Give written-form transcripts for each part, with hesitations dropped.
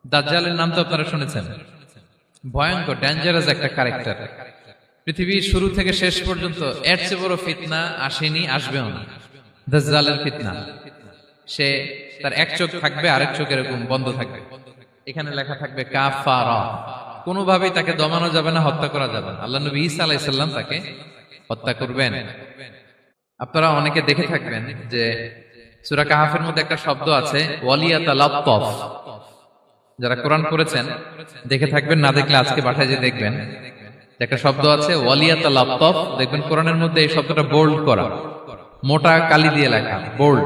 দাজ্জালের নাম তো আপনারা শুনেছেন। ভয়ঙ্কর ডেঞ্জারাস একটা ক্যারেক্টার। পৃথিবীর শুরু থেকে শেষ পর্যন্ত এর চেয়ে বড় ফিতনা আসেনি, আসবেও না। দাজ্জালের ফিতনা। সে তার এক চোখ থাকবে, আরেক চোখ এরকম বন্ধ থাকবে, এখানে লেখা থাকবে কাফারা। কোনোভাবেই তাকে দমানো যাবে না, হত্যা করা যাবে না। আল্লাহ নবী ঈসা আলাইহিস সালাম তাকে হত্যা করবেন। আপনারা অনেকে দেখে থাকবেন যে সূরা কাহাফের মধ্যে একটা শব্দ আছে ওয়ালিয়াতালাত্তাফ। যারা কোরআন পড়েছেন দেখে থাকবেন, না দেখলে আজকে বাসায় যে দেখবেন একটা শব্দ আছে ওয়ালিয়াতালাত্তাফ। দেখবেন কোরআনের মধ্যে এই শব্দটা বোল্ড করা, মোটা কালি দিয়ে লেখা, bold.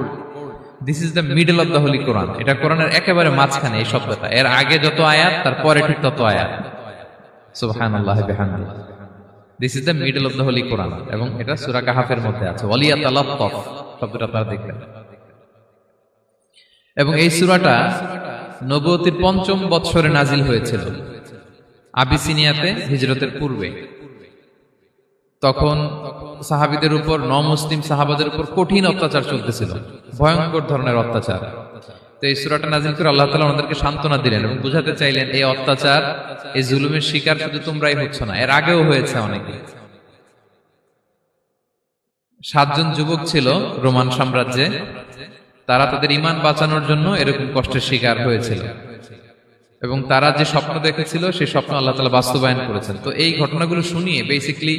This is the middle of the holy Quran. এটা কোরআনের একেবারে মাঝখানে এই শব্দটা। এর আগে যত আয়াত, তারপরে ঠিক তত আয়াত। সুবহানাল্লাহি বিহামদিহি। This is the middle of the holy Quran, এবং এটা সূরা কাহাফের মধ্যে আছে ওয়ালিয়াতালাত্তাফ শব্দটা আপনারা দেখবেন। এবং এই সূরাটা নবুয়তির ৫ম বৎসরে নাজিল হয়েছিল, আবিসিনিয়াতে হিজরতের পূর্বে। তখন সাহাবীদের উপর, নমুসলিম সাহাবাদের উপর কঠিন অত্যাচার চলতেছিল, ভয়ঙ্কর ধরনের অত্যাচার। তো এই সূরাটা নাজিল করে আল্লাহ তাআলা আমাদেরকে সান্ত্বনা দিলেন এবং বুঝাতে চাইলেন এই অত্যাচার, এই জুলুমের শিকার শুধু তোমরাই হচ্ছ না, এর আগেও হয়েছে অনেকে। ৭ জন যুবক ছিল রোমান সাম্রাজ্যে, তারা তাদের ঈমান বাঁচানোর জন্য এরকম কষ্টের শিকার হয়েছিল, এবং তারা যে স্বপ্ন দেখেছিল সেই স্বপ্ন আল্লাহ তাআলা বাস্তবায়ন করেছেন। তো এই ঘটনাগুলো শুনিয়ে বেসিক্যালি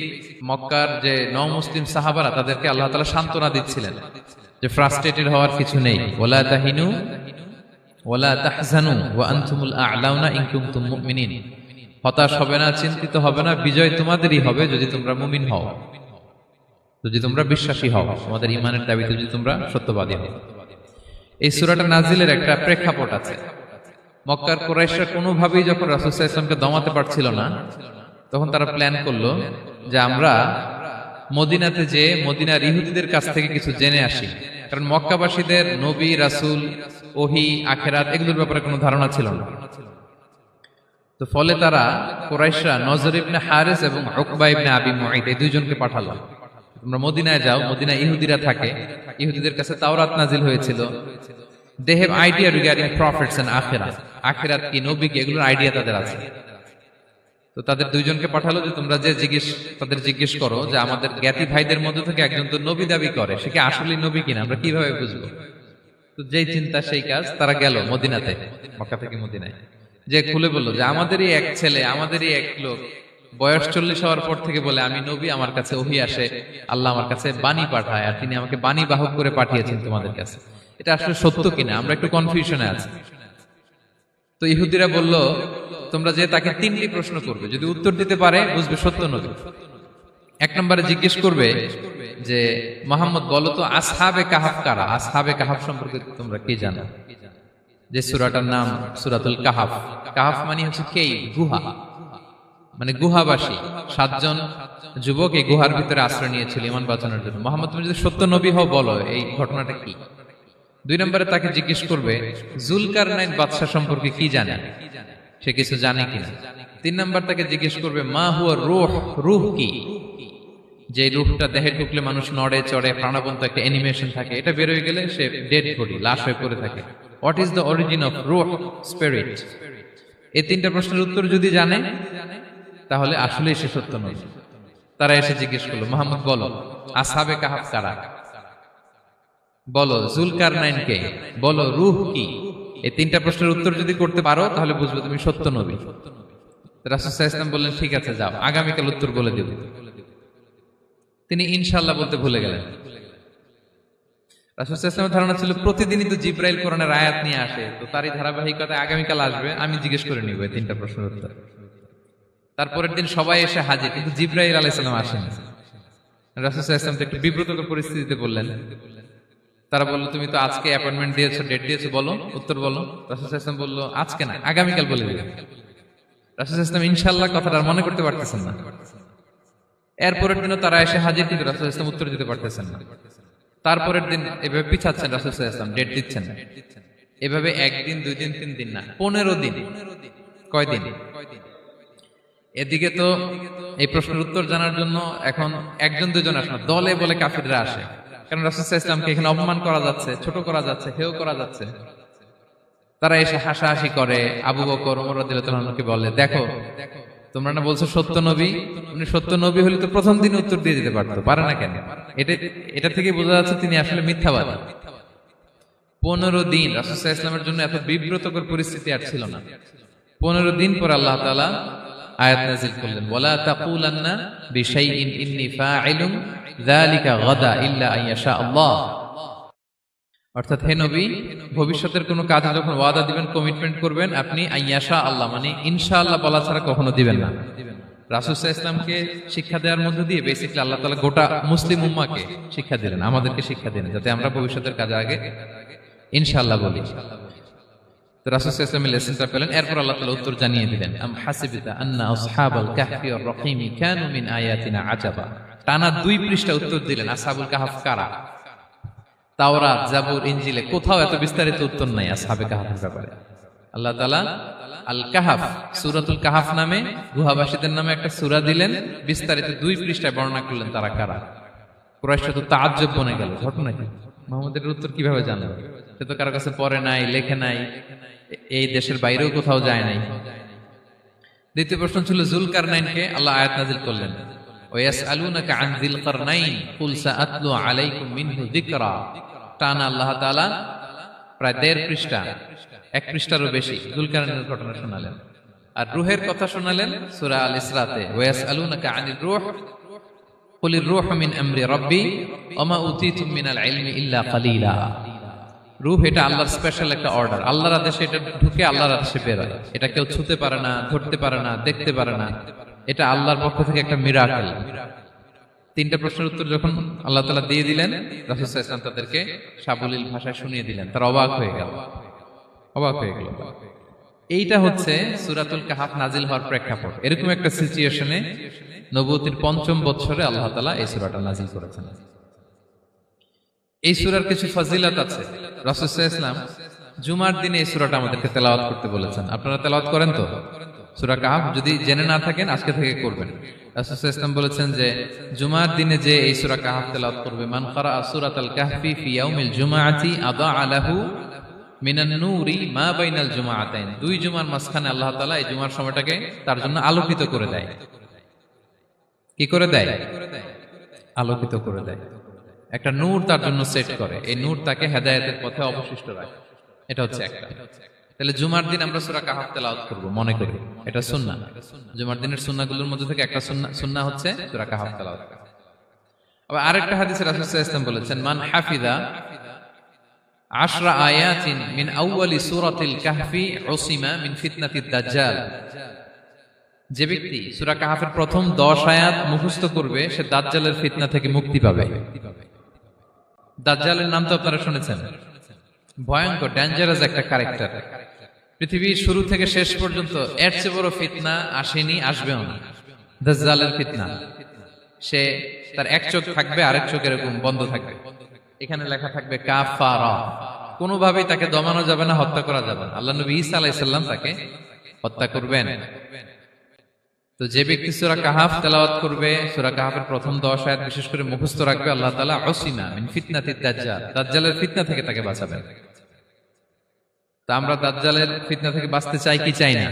মক্কার যে নও-মুসলিম সাহাবারা, তাদেরকে আল্লাহ তাআলা সান্ত্বনা দিচ্ছিলেন যে ফ্রাস্ট্রেটেড হওয়ার কিছু নেই। ওয়ালা তাহিনু ওয়ালা তাহজানু ওয়া আনতুমুল আ'লাউনা ইন কুনতুম মুমিনিন। হতাশ হবে না, চিন্তিত হবে না, বিজয় তোমাদেরই হবে যদি তোমরা মুমিন হও, যদি তোমরা বিশ্বাসী হও, তোমাদের ঈমানের দাবিতে যদি তোমরা সত্যবাদী হও। এই সূরাটা নাজিলের একটা প্রেক্ষাপট আছে। মক্কার কুরাইশরা কোনোভাবেই যখন রাসূল সাল্লাল্লাহু আলাইহি ওয়াসাল্লামকে দমাতে পারছিল না, তখন তারা প্ল্যান করলো যে আমরা মদিনাতে যে মদিনার ইহুদিদের কাছ থেকে কিছু জেনে আসি। কারণ মক্কাবাসীদের নবী, রাসূল, ওহী, আখিরাত এগুলোর ব্যাপারে কোনো ধারণা ছিল না। তো ফলে তারা কুরাইশরা নজর ইবনে হারিস এবং উকবা ইবনে আবি মুঈত এই দুইজনকে পাঠালো, তোমরা মদিনায় যাও, মদিনায় ইহুদিরা থাকে, ইহুদিদের কাছে তাওরাত নাজিল হয়েছিল। They have idea regarding prophets and আখিরাত। আখিরাত কি, নবী কি, এগুলোর আইডিয়া তাদের আছে। তো তাদের দুইজনকে পাঠালো যে তোমরা যে তাদের জিজ্ঞেস করো যে আমাদের জ্ঞাতি ভাইদের মধ্যে থেকে একজন তো নবী দাবি করে, সে কি আসলেই নবী কিনা, আমরা কিভাবে বুঝবো? তো যেই চিন্তা সেই কাজ, তারা গেল মদিনাতে, মক্কা থেকে মদিনায়, যে খুলে বললো যে আমাদেরই এক ছেলে, আমাদেরই এক লোক বয়স 40 হওয়ার পর থেকে বলে আমি নবী, আমার কাছে ওহী আসে, আল্লাহ আমার কাছে বাণী পাঠায়, আর তিনি আমাকে বাণী বাহক করে পাঠিয়েছেন তোমাদের কাছে। এটা আসলে সত্য কিনা আমরা একটু কনফিউশনে আছি। তো ইহুদিরা বলল তোমরা যে তাকে 3টি প্রশ্ন করবে, যদি উত্তর দিতে পারে বুঝবে সত্য নবী। 1 নম্বরে জিজ্ঞেস করবে যে মুহাম্মদ বলো তো আসহাবে কাহাফ কারা, আসহাবে কাহাফ সম্পর্কে তোমরা কি জানো? যে সূরাটার নাম সূরাতুল কাহাফ। কাহাফ মানে হচ্ছে কেইভ, গুহা, মানে গুহাবাসী। 7 জন যুবক এই গুহার ভিতরে আশ্রয় নিয়েছিল ঈমান বাঁচানোর জন্য। মুহাম্মদ তুমি যদি সত্য নবী হও বলো এই ঘটনাটা কি। 2 নম্বরে তাকে জিজ্ঞেস করবে জুলকারনাইন বাদশা সম্পর্কে কি জানে, সে কিছু জানে কিনা। 3 নম্বর তাকে জিজ্ঞেস করবে মা হুয়া রূহ, রূহ কি, যে রূহটা দেহে ঢুকলে মানুষ নড়ে চড়ে, প্রাণবন্ত একটা অ্যানিমেশন থাকে, এটা বের হয়ে গেলে সে ডেড বডি, লাশ হয়ে পড়ে থাকে। What is the origin of রূহ, স্পিরিট। এই 3টা প্রশ্নের উত্তর যদি জানে তাহলে আসলেই সে সত্য নবী। তারা এসে জিজ্ঞেস করলো মুহাম্মদ বলো আসহাবে কাহাফ কারা, বলো জুলকারনাইন কে, বলো রূহ কি। এই 3টা প্রশ্নের উত্তর যদি করতে পারো তাহলে বুঝবে তুমি সত্য নবী। রাসূল সাল্লাল্লাহু আলাইহি ওয়াসাল্লাম বললেন ঠিক আছে যাও, আগামীকাল উত্তর বলে দেব। তিনি ইনশাআল্লাহ বলতে ভুলে গেলেন। রাসূল সাল্লাল্লাহু আলাইহি ওয়াসাল্লামের ধারণা ছিল প্রতিদিনই তো জিবরাইল কোরআনের আয়াত নিয়ে আসে, তো তারই ধারাবাহিকতায় আগামীকাল আসবে, আমি জিজ্ঞেস করে নিব এই 3টা প্রশ্নের উত্তর। তারপরের দিন সবাই এসে হাজির, কিন্তু জিবরাইল আলাইহিস সালাম আসেনি। রাসূল সাল্লাল্লাহু আলাইহি ওয়াসাল্লাম একটু বিব্রতকর পরিস্থিতিতে বললেন। তারা বলল তুমি তো আজকে অ্যাপয়েন্টমেন্ট দিয়েছো, ডেট দিয়েছো, বলো উত্তর বলো। রাসূল সাল্লাল্লাহু আলাইহি ওয়াসাল্লাম বলল আজকে না, আগামীকাল বলে দিলাম। রাসূল সাল্লাল্লাহু আলাইহি ওয়াসাল্লাম ইনশাআল্লাহ কথাটা মনে করতে পারতেছেন না। এরপরের দিনও তারা এসে হাজির, কিন্তু রাসূল সাল্লাল্লাহু আলাইহি ওয়াসাল্লাম উত্তর দিতে পারতেছেন না। তারপরের দিন এভাবে পিছাচ্ছেন, রাসূল সাল্লাল্লাহু আলাইহি ওয়াসাল্লাম ডেট দিচ্ছেন না। এভাবে 1 দিন 2 দিন 3 দিন না, 15 দিন। কয় দিন? এদিকে তো এই প্রশ্নের উত্তর জানার জন্য এখন 1 জন 2 জন আসে না, দলে বলে কাফিররা আসে। কারণ রাসূল সাল্লাল্লাহু আলাইহি ওয়াসাল্লামকে এখানে অপমান করা যাচ্ছে, ছোট করা যাচ্ছে, হেয় করা যাচ্ছে। তারা এসে হাসাহাসি করে। আবু বকর ওমর রাদিয়াল্লাহু আনহুকে বলে, দেখো তোমরা না বলছো সত্য নবী, উনি সত্য নবী হলে তো প্রথম দিন উত্তর দিয়ে দিতে পারতো, পারে না কেন? এটা থেকে বোঝা যাচ্ছে তিনি আসলে মিথ্যাবাদী। 15 দিন রাসূল সাল্লাল্লাহু আলাইহি ওয়াসাল্লামের জন্য এত বিব্রতকর পরিস্থিতি আর ছিল না। 15 দিন পর আল্লাহ তাআলা আয়াত নাযিল করলেন, ওয়ালা তাকুলান্না বিশাইইন ইন্নী ফাইলুন যালিকা গাদা ইল্লা আইয়াশা আল্লাহ। অর্থাৎ হে নবী, ভবিষ্যতের কোনো কাজে যখন ওয়াদা দিবেন, কমিটমেন্ট করবেন, আপনি আইয়াশা আল্লাহ মানে ইনশাআল্লাহ বলা ছাড়া কখনো দিবেন না। রাসূল সাল্লাল্লাহু আলাইহি ওয়াসাল্লামকে শিক্ষা দেওয়ার মধ্য দিয়ে বেসিক্যালি আল্লাহ তাআলা গোটা মুসলিম উম্মাহকে শিক্ষা দিলেন, আমাদেরকে শিক্ষা দিলেন, যাতে আমরা ভবিষ্যতের কাজে আগে ইনশাআল্লাহ বলি। তো রাসূল সাল্লাল্লাহু আলাইহি ওয়াসাল্লাম লেসনটা পেলেন। এরপর আল্লাহ তাআলা উত্তর জানিয়ে দিলেন, আম হাসিবিতা আন্না আসহাবাল কাহফি ওয়ার রহিমি কানু মিন আয়াতিনা আজাবা। টানা 2 পৃষ্ঠা উত্তর দিলেন আসহাবুল কাহফ কারা। তাওরাত, জাবুর, ইনজিলে কোথাও এত বিস্তারিত উত্তর নাই আসহাবে কাহফের ব্যাপারে। আল্লাহ তাআলা আল কাহফ, সূরাতুল কাহফ নামে গুহাবাসীদের নামে একটা সূরা দিলেন, বিস্তারিত 2 পৃষ্ঠায় বর্ণনা করলেন তারা কারা। কুরাইশরা তো তাআজ্জুব বনে গেল, ঘটনা কি, মুহাম্মদের উত্তর কিভাবে জানলো? সে তো কারো কাছে পড়ে নাই, লেখে নাই, এই দেশের বাইরেও কোথাও যায় নাই। দ্বিতীয় প্রশ্ন ছিল যুলকারনাইনকে আল্লাহ আয়াত নাযিল করলেন, ওয়াসআলুনাকা আন যিলকারনাইন কুল সাআতলু আলাইকুম মিনহু যিকরা। টানা আল্লাহ তাআলা প্রায় 1.5 পৃষ্ঠা, 1 পৃষ্ঠারও বেশি যুলকারনাইনের ঘটনা শোনালেন। আর রূহের কথা শোনালেন সূরা আল ইসরাতে, ওয়াসআলুনাকা আনির রূহ কুলির রূহু মিন আমরি রাব্বি ওয়া মা উতীতুম মিনাল ইলমি ইল্লা কালিলা। রূহ এটা আল্লাহর স্পেশাল একটা অর্ডার, আল্লাহর আদেশে এটা ঢুকে আল্লাহর আদেশে বের হয়। এটা কেউ ছুঁতে পারে না, ধরতে পারে না, দেখতে পারে না, এটা আল্লাহর পক্ষ থেকে একটা মিরাকেল। 3টা প্রশ্নের উত্তর যখন আল্লাহ তাআলা দিয়ে দিলেন, রাসূল সাল্লাল্লাহু আলাইহি ওয়াসাল্লাম তাদেরকে সাবলীল ভাষায় শুনিয়ে দিলেন, তারা অবাক হয়ে গেল। এইটা হচ্ছে সূরাতুল কাহফ নাজিল হওয়ার প্রেক্ষাপট। এরকম একটা সিচুয়েশনে নবুয়তির 5ম বছরে আল্লাহ তাআলা এই সূরাটা নাজিল করেছেন। এই সূরার কিছু ফজিলত আছে। রাসূল সাল্লাল্লাহু আলাইহি ওয়াসাল্লাম জুমার দিনে এই সূরাটা আমাদেরকে তেলাওয়াত করতে বলেছেন। আপনারা তেলাওয়াত করেন তো সূরা কাহফ? যদি জেনে না থাকেন আজকে থেকে করবেন। রাসূল সাল্লাল্লাহু আলাইহি ওয়াসাল্লাম বলেছেন যে জুমার দিনে যে এই সূরা কাহফ তেলাওয়াত করবে, মান ক্বারাআ সূরাতাল কাহফি ফি ইয়াউমিল জুমআতি আদাআ লাহু মিনান নূরি মা বাইনাল জুমআতাইন। 2 জুমার মাঝখানে আল্লাহ তাআলা এই জুমার সময়টাকে তার জন্য আলোকিত করে দেয়। কি করে দেয়? আলোকিত করে দেয়। একটা নূর তার জন্য সেট করে, এই নূর তাকে হেদায়েতের পথে অবশিষ্ট রাখে। এটা হচ্ছে একটা। তাহলে জুমার দিন আমরা সূরা কাহফ তেলাওয়াত করব, মনে করি এটা সুন্নাহ। জুমার দিনের সুন্নাহগুলোর মধ্যে থেকে একটা সুন্নাহ হচ্ছে সূরা কাহফ তেলাওয়াত করা। আবার আরেকটা হাদিসে রাসূল সাল্লাল্লাহু আলাইহি ওয়াসাল্লাম বলেছেন, মান হাফিযা 10 আয়াতিন মিন আউয়ালি সূরাতিল কাহফি উসিমা মিন ফিতনাতিদ দাজ্জাল। যে ব্যক্তি সূরা কাহফের প্রথম 10 আয়াত মুখস্থ করবে, সে দাজ্জালের ফিতনা থেকে মুক্তি পাবে। দাজ্জালের নাম তো আপনারা শুনেছেন, ভয়ঙ্কর ডেঞ্জারাস একটা ক্যারেক্টার। পৃথিবীর শুরু থেকে শেষ পর্যন্ত এর চেয়ে বড় ফিতনা আসেনি, আসবেও না। দাজ্জালের ফিতনা, সে তার এক চোখ থাকবে, আরেক চোখ এরকম বন্ধ থাকবে, এখানে লেখা থাকবে কাফারা। কোনোভাবেই তাকে দমানো যাবে না, হত্যা করা যাবে না। আল্লাহ নবী ঈসা আলাইহিস সালাম তাকে হত্যা করবেন। তো যে ব্যক্তি সূরা কাহফ তেলাওয়াত করবে, সূরা কাহফের প্রথম 10 আয়াত বিশেষ করে মুখস্থ রাখবে, আল্লাহ তাআলা উসিমা মিন ফিতনাতিদ দাজ্জাল, দাজ্জালের ফিতনা থেকে তাকে বাঁচাবেন। তো আমরা দাজ্জালের ফিতনা থেকে বাঁচতে চাই কি চাই না?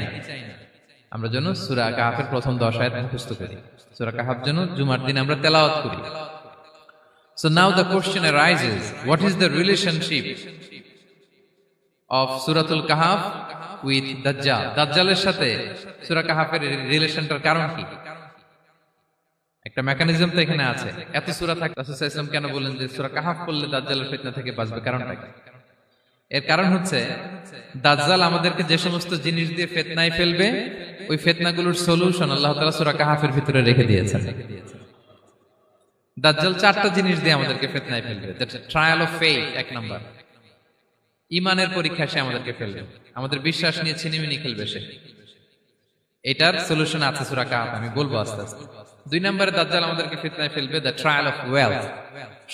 আমরা যেন সূরা কাহফের প্রথম 10 আয়াত মুখস্থ করি, সূরা কাহফ যেন জুমার দিন আমরা তেলাওয়াত করি। So now the question arises, what is the relationship of Suratul Kahf with Dajjal? দাজ্জালের সাথে সূরা কাহফের রিলেশনটার কারণ কি? একটা মেকানিজম তো এখানে আছে। এত সূরা থাকে, রাসূল সাল্লাল্লাহু আলাইহি ওয়াসাল্লাম কেন বলেন যে সূরা কাহফ পড়লে দাজ্জালের ফিতনা থেকে বাঁচবে? কারণটা কি? এর কারণ হচ্ছে দাজ্জাল আমাদেরকে যে সমস্ত জিনিস দিয়ে ফিতনায় ফেলবে, ওই ফিতনাগুলোর সলিউশন আল্লাহ তাআলা সূরা কাহফের ভিতরে রেখে দিয়েছেন। দাজ্জাল 4টা জিনিস দিয়ে আমাদেরকে ফিতনায় ফেলবে। That's trial of faith, 1 number. ঈমানের পরীক্ষা সে আমাদেরকে ফেলবে, আমাদের বিশ্বাস নিয়ে ছিনিমিনি খেলবে সে। এটার সলিউশন আছে সূরা কাহফ, আমি বলবো আস্তে আস্তে। 2 নম্বরে দাজ্জাল আমাদেরকে ফিতনায় ফেলবে, দ্য ট্রায়াল অফ ওয়েলথ,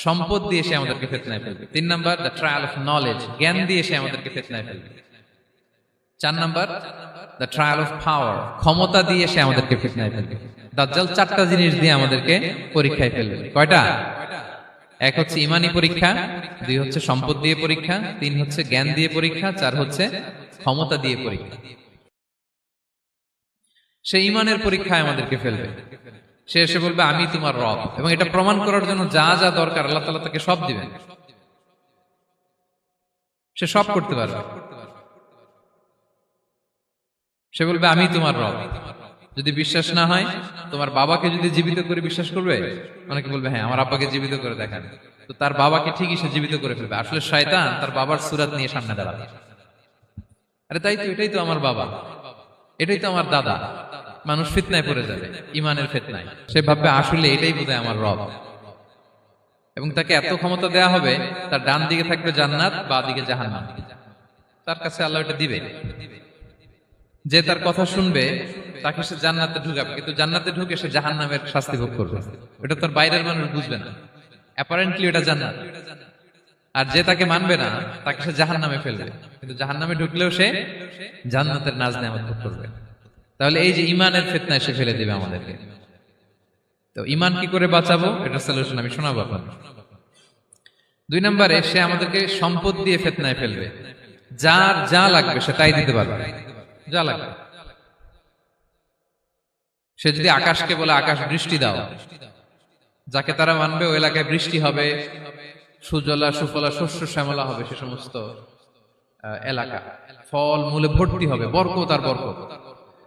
সম্পদ দিয়ে সে আমাদেরকে ফিতনায় ফেলবে। 3 number, the trial of knowledge, জ্ঞান দিয়ে সে আমাদেরকে ফিতনায় ফেলবে। 4 number, the trial of power, ক্ষমতা দিয়ে সে আমাদেরকে ফিতনায় ফেলবে। দাজ্জাল 4টা জিনিস দিয়ে আমাদেরকে পরীক্ষায় ফেলবে। কয়টা? 1 হচ্ছে ঈমানি পরীক্ষা, 2 হচ্ছে সম্পদ দিয়ে পরীক্ষা, 3 হচ্ছে জ্ঞান দিয়ে পরীক্ষা, 4 হচ্ছে ক্ষমতা দিয়ে পরীক্ষা। সে ইমানের পরীক্ষায় আমাদেরকে ফেলবে। সে এসে বলবে আমি তোমার রব, এবং এটা প্রমাণ করার জন্য যা যা দরকার আল্লাহ তাআলা তাকে সব দিবেন। সে সব করতে পারবে। সে বলবে আমি তোমার রব। যদি বিশ্বাস না হয়, তোমার বাবাকে যদি জীবিত করে বিশ্বাস করবে, অনেকে বলবে হ্যাঁ আমার আব্বাকে জীবিত করে দেখান, তো তার বাবাকে ঠিকই সে জীবিত করে ফেলবে। আসলে শয়তান তার বাবার সুরাত নিয়ে সামনে দাঁড়াবে, আরে তাই তো, এটাই তো আমার বাবা, এটাই তো আমার দাদা। মানুষ ফিতনায় পড়ে যাবে, ইমানের ফিতনায়। সে ভাববে আসলে এটাই বোধহয় আমার রব, এবং তাকে এত ক্ষমতা দেয়া হবে, তার ডান দিকে থাকবে জান্নাত, বাঁ দিকে জাহান্নাম। তার কাছে আল্লাহ এটা দিবে। যে তার কথা শুনবে তাকে সে জান্নাতে ঢুকাবে, কিন্তু জান্নাতে ঢুকে সে জাহান্নামের শাস্তি ভোগ করবে। এটা তার বাইরের মানুষ বুঝবে না, অ্যাপারেন্টলি এটা জান্নাত। আর যে তাকে মানবে না তাকে সে জাহান্নামে ফেলবে, কিন্তু জাহান্নামে ঢুকলেও সে জান্নাতের নাজ নেয়ামত ভোগ করবে। তাহলে এই যে ইমানের ফিতনায় সে ফেলে দিবে আমাদেরকে। তো ইমান কি করে বাঁচাবো, এটা সলিউশন আমি শোনাবো আপনাদের। 2 নম্বরে, সে আমাদেরকে সম্পদ দিয়ে ফিতনায় ফেলবে। যার যা লাগবে সে তাই দিতে পারবে, যা লাগবে। সে যদি আকাশকে বলে আকাশ বৃষ্টি দাও, যাকে তারা মানবে ওই এলাকায় বৃষ্টি হবে, সুজলা সুফলা শস্য শ্যামলা হবে, সে সমস্ত এলাকা ফল মূলে ভর্তি হবে, বরকত আর বরকত।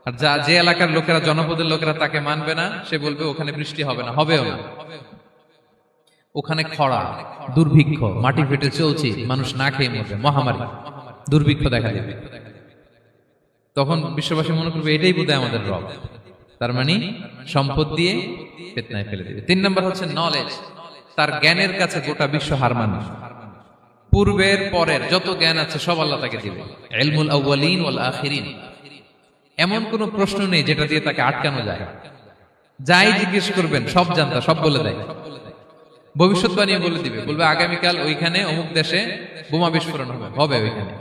আর যে এলাকার লোকেরা, জনপদের লোকেরা তাকে মানবে না, সে বলবে ওখানে বৃষ্টি হবে না, হবেও না। ওখানে খরা, দুর্ভিক্ষ, মাটি ফেটে চলছে, মানুষ না খেয়ে মরবে, মহামারী দুর্ভিক্ষ দেখা দেবে। তখন বিশ্ববাসী মনে করবে এটাই বোধহয় আমাদের রব। তার মানে সম্পদ দিয়ে ফিতনায় ফেলে দিবে। 3 নম্বর হচ্ছে নলেজ। তার জ্ঞানের কাছে গোটা বিশ্ব হার মানবে। পূর্বের পরের যত জ্ঞান আছে সব আল্লাহ তাকে দিবে। ইলমুল আউয়ালিন ওয়াল আখিরিন। এমন কোন প্রশ্ন নেই যেটা দিয়ে তাকে আটকানো যায়। যাই জিজ্ঞেস করবেন সব জানতা, সব বলে দেয়। ভবিষ্যৎবাণী বলে দিবে, বলবে আগামীকাল ওইখানে অমুক দেশে বোমা বিস্ফোরণ হবে, হবে ওইখানে,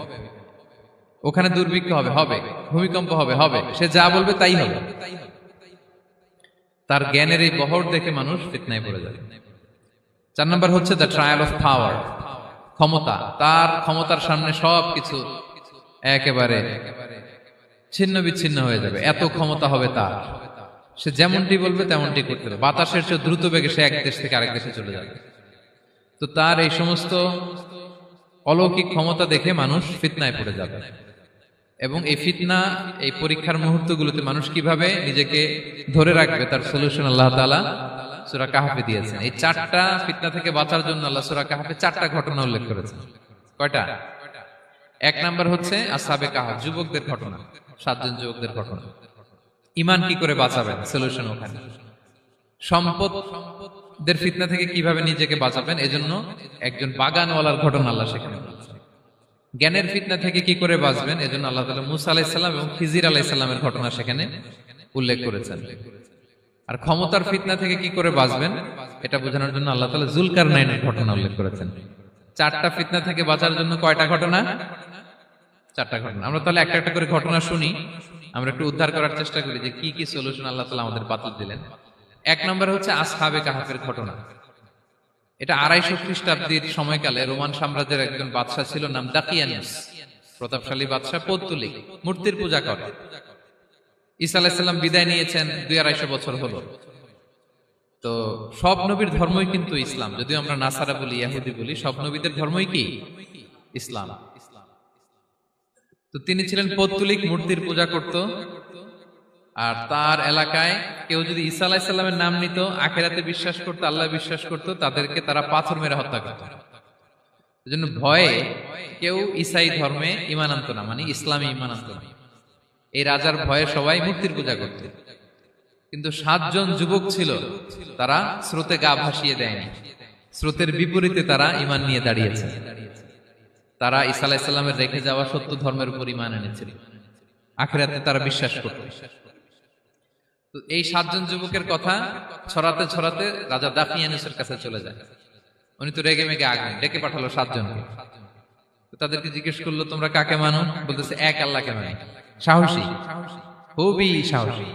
ওখানে দুর্ভিক্ষ হবে, হবে, ভূমিকম্প হবে, হবে। সে যা বলবে তাই হবে। তার জ্ঞানের এই বহর দেখে মানুষ ফিতনায় পড়ে যাবে। 4 নম্বর হচ্ছে দ্য ট্রায়াল অফ পাওয়ার, ক্ষমতা। তার ক্ষমতার সামনে সবকিছু একেবারে ছিন্ন বিচ্ছিন্ন হয়ে যাবে, এত ক্ষমতা হবে তার। সে যেমনটি বলবে তেমনটি করতে হবে। বাতাসের চেয়ে দ্রুত বেগে সে এক দেশ থেকে আরেক দেশে চলে যাবে। তো তার এই সমস্ত অলৌকিক ক্ষমতা দেখে মানুষ ফিতনায় পড়ে যাবে। এবং এই ফিতনা, এই পরীক্ষার মুহূর্তগুলোতে মানুষ কিভাবে নিজেকে ধরে রাখবে তার সলিউশন আল্লাহ তাআলা সূরা কাহফে দিয়েছেন। এই 4টা ফিতনা থেকে বাঁচার জন্য আল্লাহ সূরা কাহফে 4টা ঘটনা উল্লেখ করেছেন। কয়টা? 1 নাম্বার হচ্ছে আসহাবে কাহফ, যুবকদের ঘটনা, 7 জন যুবকদের ঘটনা। ঈমান কি করে বাঁচাবেন, সলিউশন ওখানে। সম্পদের ফিতনা থেকে কিভাবে নিজেকে বাঁচাবেন, এজন্য একজন বাগানওয়ালার ঘটনা আল্লাহ সেখানে বলেছেন। জ্ঞানের ফিতনা থেকে কি করে বাঁচবেন, এজন্য আল্লাহ তাআলা মুসা আলাইহিস সালাম এবং খিজির আলাইহিস সালামের ঘটনা সেখানে উল্লেখ করেছেন। আর ক্ষমতার ফিতনা থেকে কি করে বাঁচবেন এটা বোঝানোর জন্য আল্লাহ তাআলা যুলকারনাইনের ঘটনা উল্লেখ করেছেন। 4টা ফিতনা থেকে বাঁচার জন্য কয়টা ঘটনা? 4টা ঘটনা। আমরা তাহলে একটা একটা করে ঘটনা শুনি, আমরা একটু উদ্ধার করার চেষ্টা করি যে কি কি সলিউশন আল্লাহ তাআলা আমাদের বাতলে দিলেন। 1 নম্বর হচ্ছে আসহাবে কাহফের ঘটনা। এটা 250 খ্রিস্টাব্দের সময়কালে রোমান সাম্রাজ্যের একজন বাদশা ছিল, নাম দাকিয়ানুস। প্রতাপশালী বাদশা, পৌত্তলিক, মূর্তির পূজা করে। ঈসা আলাইহিস সালাম বিদায় নিয়েছেন, 250 বছর হলো। তো সব নবীর ধর্মই কিন্তু ইসলাম, যদিও আমরা নাসারা বলি, ইহুদি বলি, সব নবীদের ধর্মই কি ইসলাম। তো তিনি ছিলেন পৌত্তলিক, মূর্তির পূজা করত। আর তার এলাকায় কেউ যদি ঈসা আলাইহিস সালামের নাম নিত, আখিরাতে বিশ্বাস করত, আল্লাহ বিশ্বাস করত, তাদেরকে তারা পাথর মেরে হত্যা করত। এজন্য ভয়ে কেউ ঈসাই ধর্মে ঈমান আনত না, মানে ইসলামে ঈমান আনত না। এই রাজার ভয়ে সবাই মূর্তির পূজা করত। কিন্তু 7 জন যুবক ছিল, তারা স্রোতে গা ভাসিয়ে দেয়নি। স্রোতের বিপরীতে তারা ঈমান নিয়ে দাঁড়িয়েছে। তারা ঈসা আলাইহিস সালামের রেখে যাওয়া সত্য ধর্মের উপর ঈমান এনেছিল, আখিরাতে তারা বিশ্বাস করত। তো এই 7 জন যুবকের কথা ছড়াতে ছড়াতে রাজা দাকিয়ানুসের কাছে চলে যায়। উনি তো রেগে মেগে আগুন, ডেকে পাঠালো 7 জনকে। তাদেরকে জিজ্ঞেস করলো তোমরা কাকে মানো? বলতেছে এক আল্লাহকে মানি। সাহসী, খুবই সাহসী।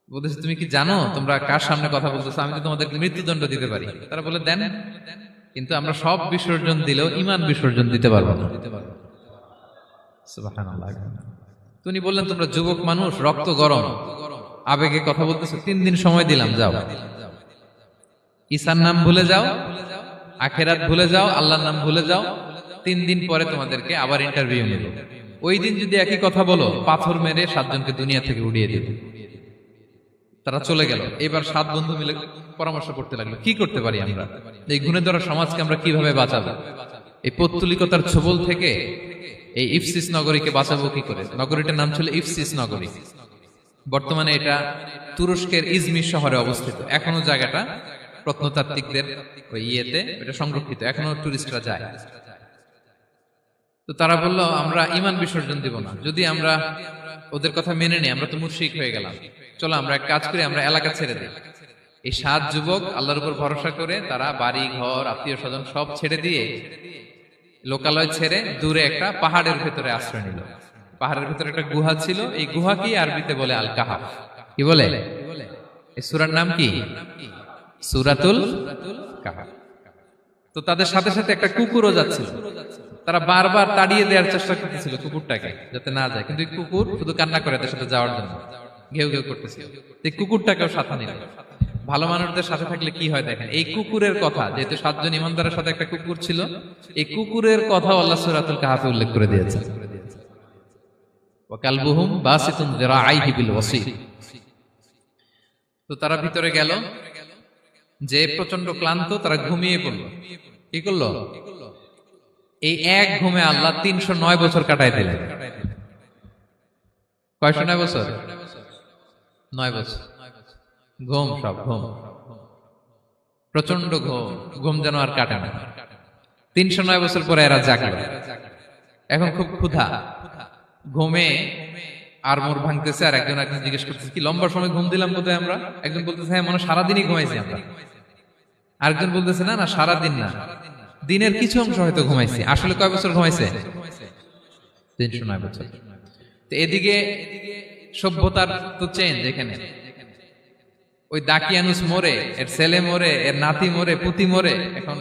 বলতেছে তুমি কি জানো তোমরা কার সামনে কথা বলতেছো? আমি তো তোমাদেরকে মৃত্যুদণ্ড দিতে পারি। তারা বলে দেন, কিন্তু আমরা সব বিসর্জন দিলেও ঈমান বিসর্জন দিতে পারবো না। সুবহানাল্লাহ। তিনি বললেন, তোমরা যুবক মানুষ, রক্ত গরম, আবেগে কথা বলতেছো, 3 দিন সময় দিলাম, যাও, ঈসার নাম ভুলে যাও, আখেরাত ভুলে যাও, আল্লাহর নাম ভুলে যাও, 3 দিন পরে তোমাদেরকে আবার ইন্টারভিউ নেব। ওই দিন যদি একই কথা বলো, পাথর মেরে 7 জনকে দুনিয়া থেকে উড়িয়ে দেব। তারা চলে গেল। এবার 7 বন্ধু মিলে পরামর্শ করতে লাগলো, কি করতে পারি আমরা, এই গুণে ধরা সমাজকে আমরা কিভাবে বাঁচাবো, এই পৌত্তলিকতার ছোবল থেকে এই ইফসিস নগরীকে বাঁচাবো কি করে। নগরীটার নাম ছিল ইফসিস নগরী। বর্তমানে এটা তুরস্কের ইজমির শহরে অবস্থিত। এখনো জায়গাটা প্রত্নতাত্ত্বিকদের ওই ইয়েতে এটা সংরক্ষিত, এখনো টুরিস্টরা যায়। তো তারা বলল, আমরা ঈমান বিসর্জন দিব না, যদি আমরা ওদের কথা মেনে নিই আমরা তো মুশরিক হয়ে গেলাম, চলো আমরা এক কাজ করি, আমরা এলাকা ছেড়ে দিই। এই 7 যুবক আল্লাহর উপর ভরসা করে তারা বাড়ি ঘর আত্মীয় স্বজন সব ছেড়ে দিয়ে, লোকালয় ছেড়ে দূরে একটা পাহাড়ের ভেতরে আশ্রয় নিল। পাহাড়ের ভেতরে একটা গুহা ছিল, এই গুহাকেই আরবিতে বলে আল কাহাফ। কি বলে? এই সূরার নাম কি? সূরাতুল কাহাফ। তো তাদের সাথে সাথে একটা কুকুরও যাচ্ছিল। তারা বারবার তাড়িয়ে দেওয়ার চেষ্টা করতেছিল কুকুরটাকে, যাতে না যায়, কিন্তু কুকুর শুধু কান্না করে তার সাথে যাওয়ার জন্য ঘেউ ঘেউ করতেছিল। এই কুকুরটাকেও সাথে নিল। ভালো মানুষদের সাথে থাকলে কি হয় দেখেন, এই কুকুরের কথা, যেহেতু 7 জন ইমানদারের সাথে একটা কুকুর ছিল, এই কুকুরের কথা আল্লাহ সূরাতুল কাহাফে উল্লেখ করে দিয়েছেন। ওয়া কালবুহুম বাসিতুন যিরাআইহি বিল ওয়াসি। তো তারা ভিতরে গেল, যে প্রচন্ড ক্লান্ত, তারা ঘুমিয়ে পড়ল। কি করলো? এই এক ঘুমে আল্লাহ 309 বছর কাটাই দিলেন। কয়শো 9 বছর? 9 বছর ঘুম, সব ঘুম, প্রচন্ড ঘুম, ঘুম যেন আর কাটে না। 309 বছর পরে এরা জাগলো। এখন খুব ক্ষুধা, ঘুমে আর মোর ভাঙতেছে, আর একজন একজন জিজ্ঞেস করতেছে, কি লম্বা সময় ঘুম দিলাম কোথায় আমরা? একজন বলতেছে, হ্যাঁ মনে সারাদিনই ঘুমাইছি আমরা। আরেকজন বলতেছে, না না সারাদিন না, দিনের কিছু অংশ হয়তো ঘুমাইছি। আসলে কয় বছর ঘুমাইছে? 309 বছর। তো এদিকে সভ্যতার তো চেঞ্জ। এখানে ওই দাকিয়ানুস মরে, এর ছেলে মরে, এর নাতি মরে, পুতি মরে, এখন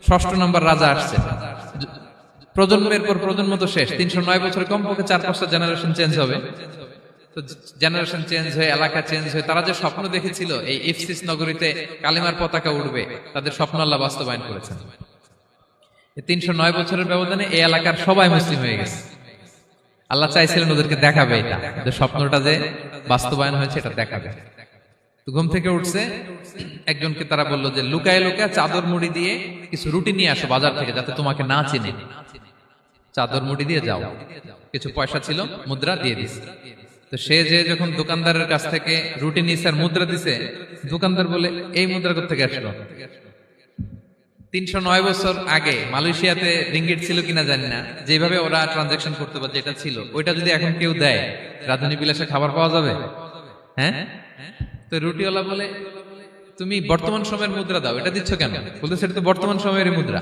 6ষ্ঠ নম্বর রাজা আসছে। প্রজন্মের পর প্রজন্ম তো শেষ। 309 বছরে কমপক্ষে 4-5টা জেনারেশন চেঞ্জ হবে। তো জেনারেশন চেঞ্জ হয়ে, এলাকা চেঞ্জ হয়ে, তারা যে স্বপ্ন দেখেছিল এই ইফসিস নগরীতে কালিমার পতাকা উঠবে, তাদের স্বপ্ন আল্লাহ বাস্তবায়ন করেছেন। 309 বছরের ব্যবধানে এই এলাকার সবাই মুসলিম হয়ে গেছে। আল্লাহ চাইছিলেন ওদেরকে দেখাবে এটা, যে স্বপ্নটা যে বাস্তবায়ন হয়েছে এটা দেখাবে। তো ঘুম থেকে উঠছে, একজনকে তারা বললো যে লুকায় লুকায় চাদর মুড়ি দিয়ে কিছু রুটি নিয়ে আসো বাজার থেকে, যাতে তোমাকে না চিনে। চাদর মুড়ি দিয়ে যাও। কিছু পয়সা ছিল, মুদ্রা দিয়ে দিছে। তো সে যে যখন দোকানদারের কাছ থেকে রুটি নিছে আর মুদ্রা দিছে, দোকানদার বলে, এই মুদ্রা কোথা থেকে আসলো? 309 বছর আগে মালয়েশিয়াতে রিঙ্গিট ছিল কিনা জানি না, যেভাবে ওরা ট্রানজাকশন করতে পারে, যেটা ছিল ওইটা যদি এখন কেউ দেয়, রাজধানী বিলাসে খাবার পাওয়া যাবে? হ্যাঁ। তো রুটিওয়ালা বলে, তুমি বর্তমান সময়ের মুদ্রা দাও, এটা দিচ্ছ কেন? বলতেছে, এটা তো বর্তমান সময়ের মুদ্রা।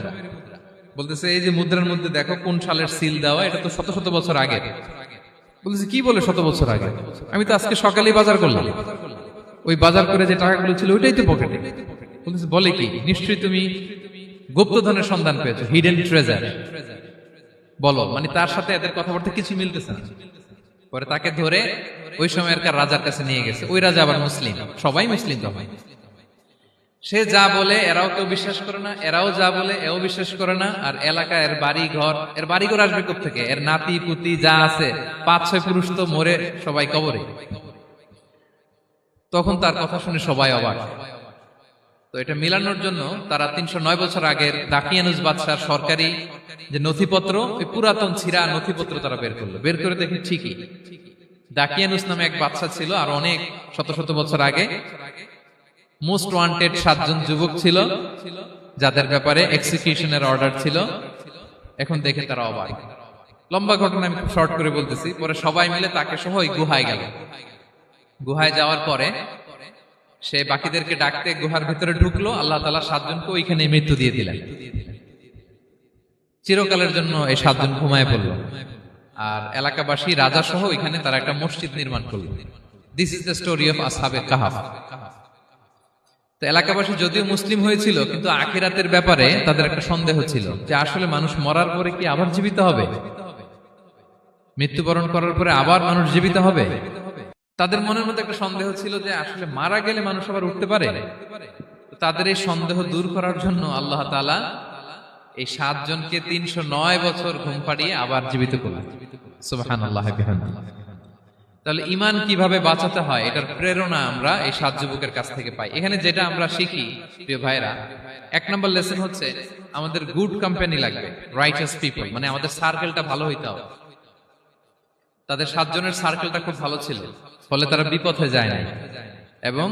বলতেছে, এই যে মুদ্রার মধ্যে দেখো কোন সালের সিল দেওয়া, এটা তো শত শত বছর আগে। বলতেছে, কি বলে শত বছর আগে? আমি তো আজকে সকালেই বাজার করলাম, ওই বাজার করে যে টাকাগুলো ছিল ওইটাই তো পকেটে। বলতেছে, বলে কি? নিশ্চয়ই তুমি গুপ্তধনের সন্ধান পেয়েছো, হিডেন ট্রেজার। বলো, মানে তার সাথে এদের কথাবার্তা কিছু মিলতেছে না। পরে তাকে ধরে ওই সময়কার রাজার কাছে নিয়ে গেছে। ওই রাজা আবার মুসলিম, সবাই মুসলিম তখন। সে যা বলে এরাও কেউ বিশ্বাস করে না, এরাও যা বলে এও বিশ্বাস করে না। আর এলাকা এর বাড়িঘর আসবে কোত্থেকে? এর নাতি পুতি যা আছে 5-6 পুরুষ তো মরে সবাই কবরে। তখন তার কথা শুনে সবাই অবাক। তো এটা মিলানোর জন্য তারা 309 বছর আগের দাকিয়ানুস বাদশার সরকারি যে নথিপত্র, ওই পুরাতন ছিঁড়া নথিপত্র তারা বের করলো। বের করে দেখে ঠিকই দাকিয়ানুস নামে এক বাদশা ছিল, আর অনেক শত শত বছর আগে মোস্ট ওয়ান্টেড 7 জন যুবক ছিল, যাদের ব্যাপারে এক্সিকিউশনের অর্ডার ছিল। এখন দেখে তারা অবাক। লম্বা ঘটনা আমি খুব শর্ট করে বলতেছি। পরে সবাই মিলে তাকে সহ ওই গুহায় গেল। গুহায় যাওয়ার পরে সে বাকিদেরকে ডাকতে গুহার ভিতরে ঢুকলো। আল্লাহ তাআলা 7 জনকে ওইখানে মৃত্যু দিয়ে দিলেন। চিরকালের জন্য এই 7 জন ঘুমায় পড়ল। আর এলাকাবাসী রাজা সহ ওইখানে তারা একটা মসজিদ নির্মাণ করলো। This is the story of আসহাবে কাহাফ। তো এলাকাবাসী যদিও মুসলিম হয়েছিল, কিন্তু আখিরাতের ব্যাপারে তাদের একটা সন্দেহ ছিল, যে আসলে মানুষ মরার পরে কি আবার জীবিত হবে? মৃত্যুবরণ করার পরে আবার মানুষ জীবিত হবে? তাদের মনের মধ্যে একটা সন্দেহ ছিল যে আসলে মারা গেলে মানুষ আবার উঠতে পারে। তো তাদের এই সন্দেহ দূর করার জন্য আল্লাহ তাআলা এই 7 জনকে 309 বছর ঘুম পাড়িয়ে আবার জীবিত করলেন। সুবহানাল্লাহ বিহামদিহি। তাহলে ঈমান কিভাবে বাঁচাতে হয় এটার প্রেরণা আমরা এই 7 যুবকের কাছ থেকে পাই। এখানে যেটা আমরা শিখি প্রিয় ভাইরা, 1 নম্বর লেসন হচ্ছে আমাদের গুড কোম্পানি লাগবে, রাইটাস পিপল, মানে আমাদের সার্কেলটা ভালো হইতে হবে। তাদের 7 জনের সার্কেলটা খুব ভালো ছিল, ফলে তারা বিপথে যায় নাই এবং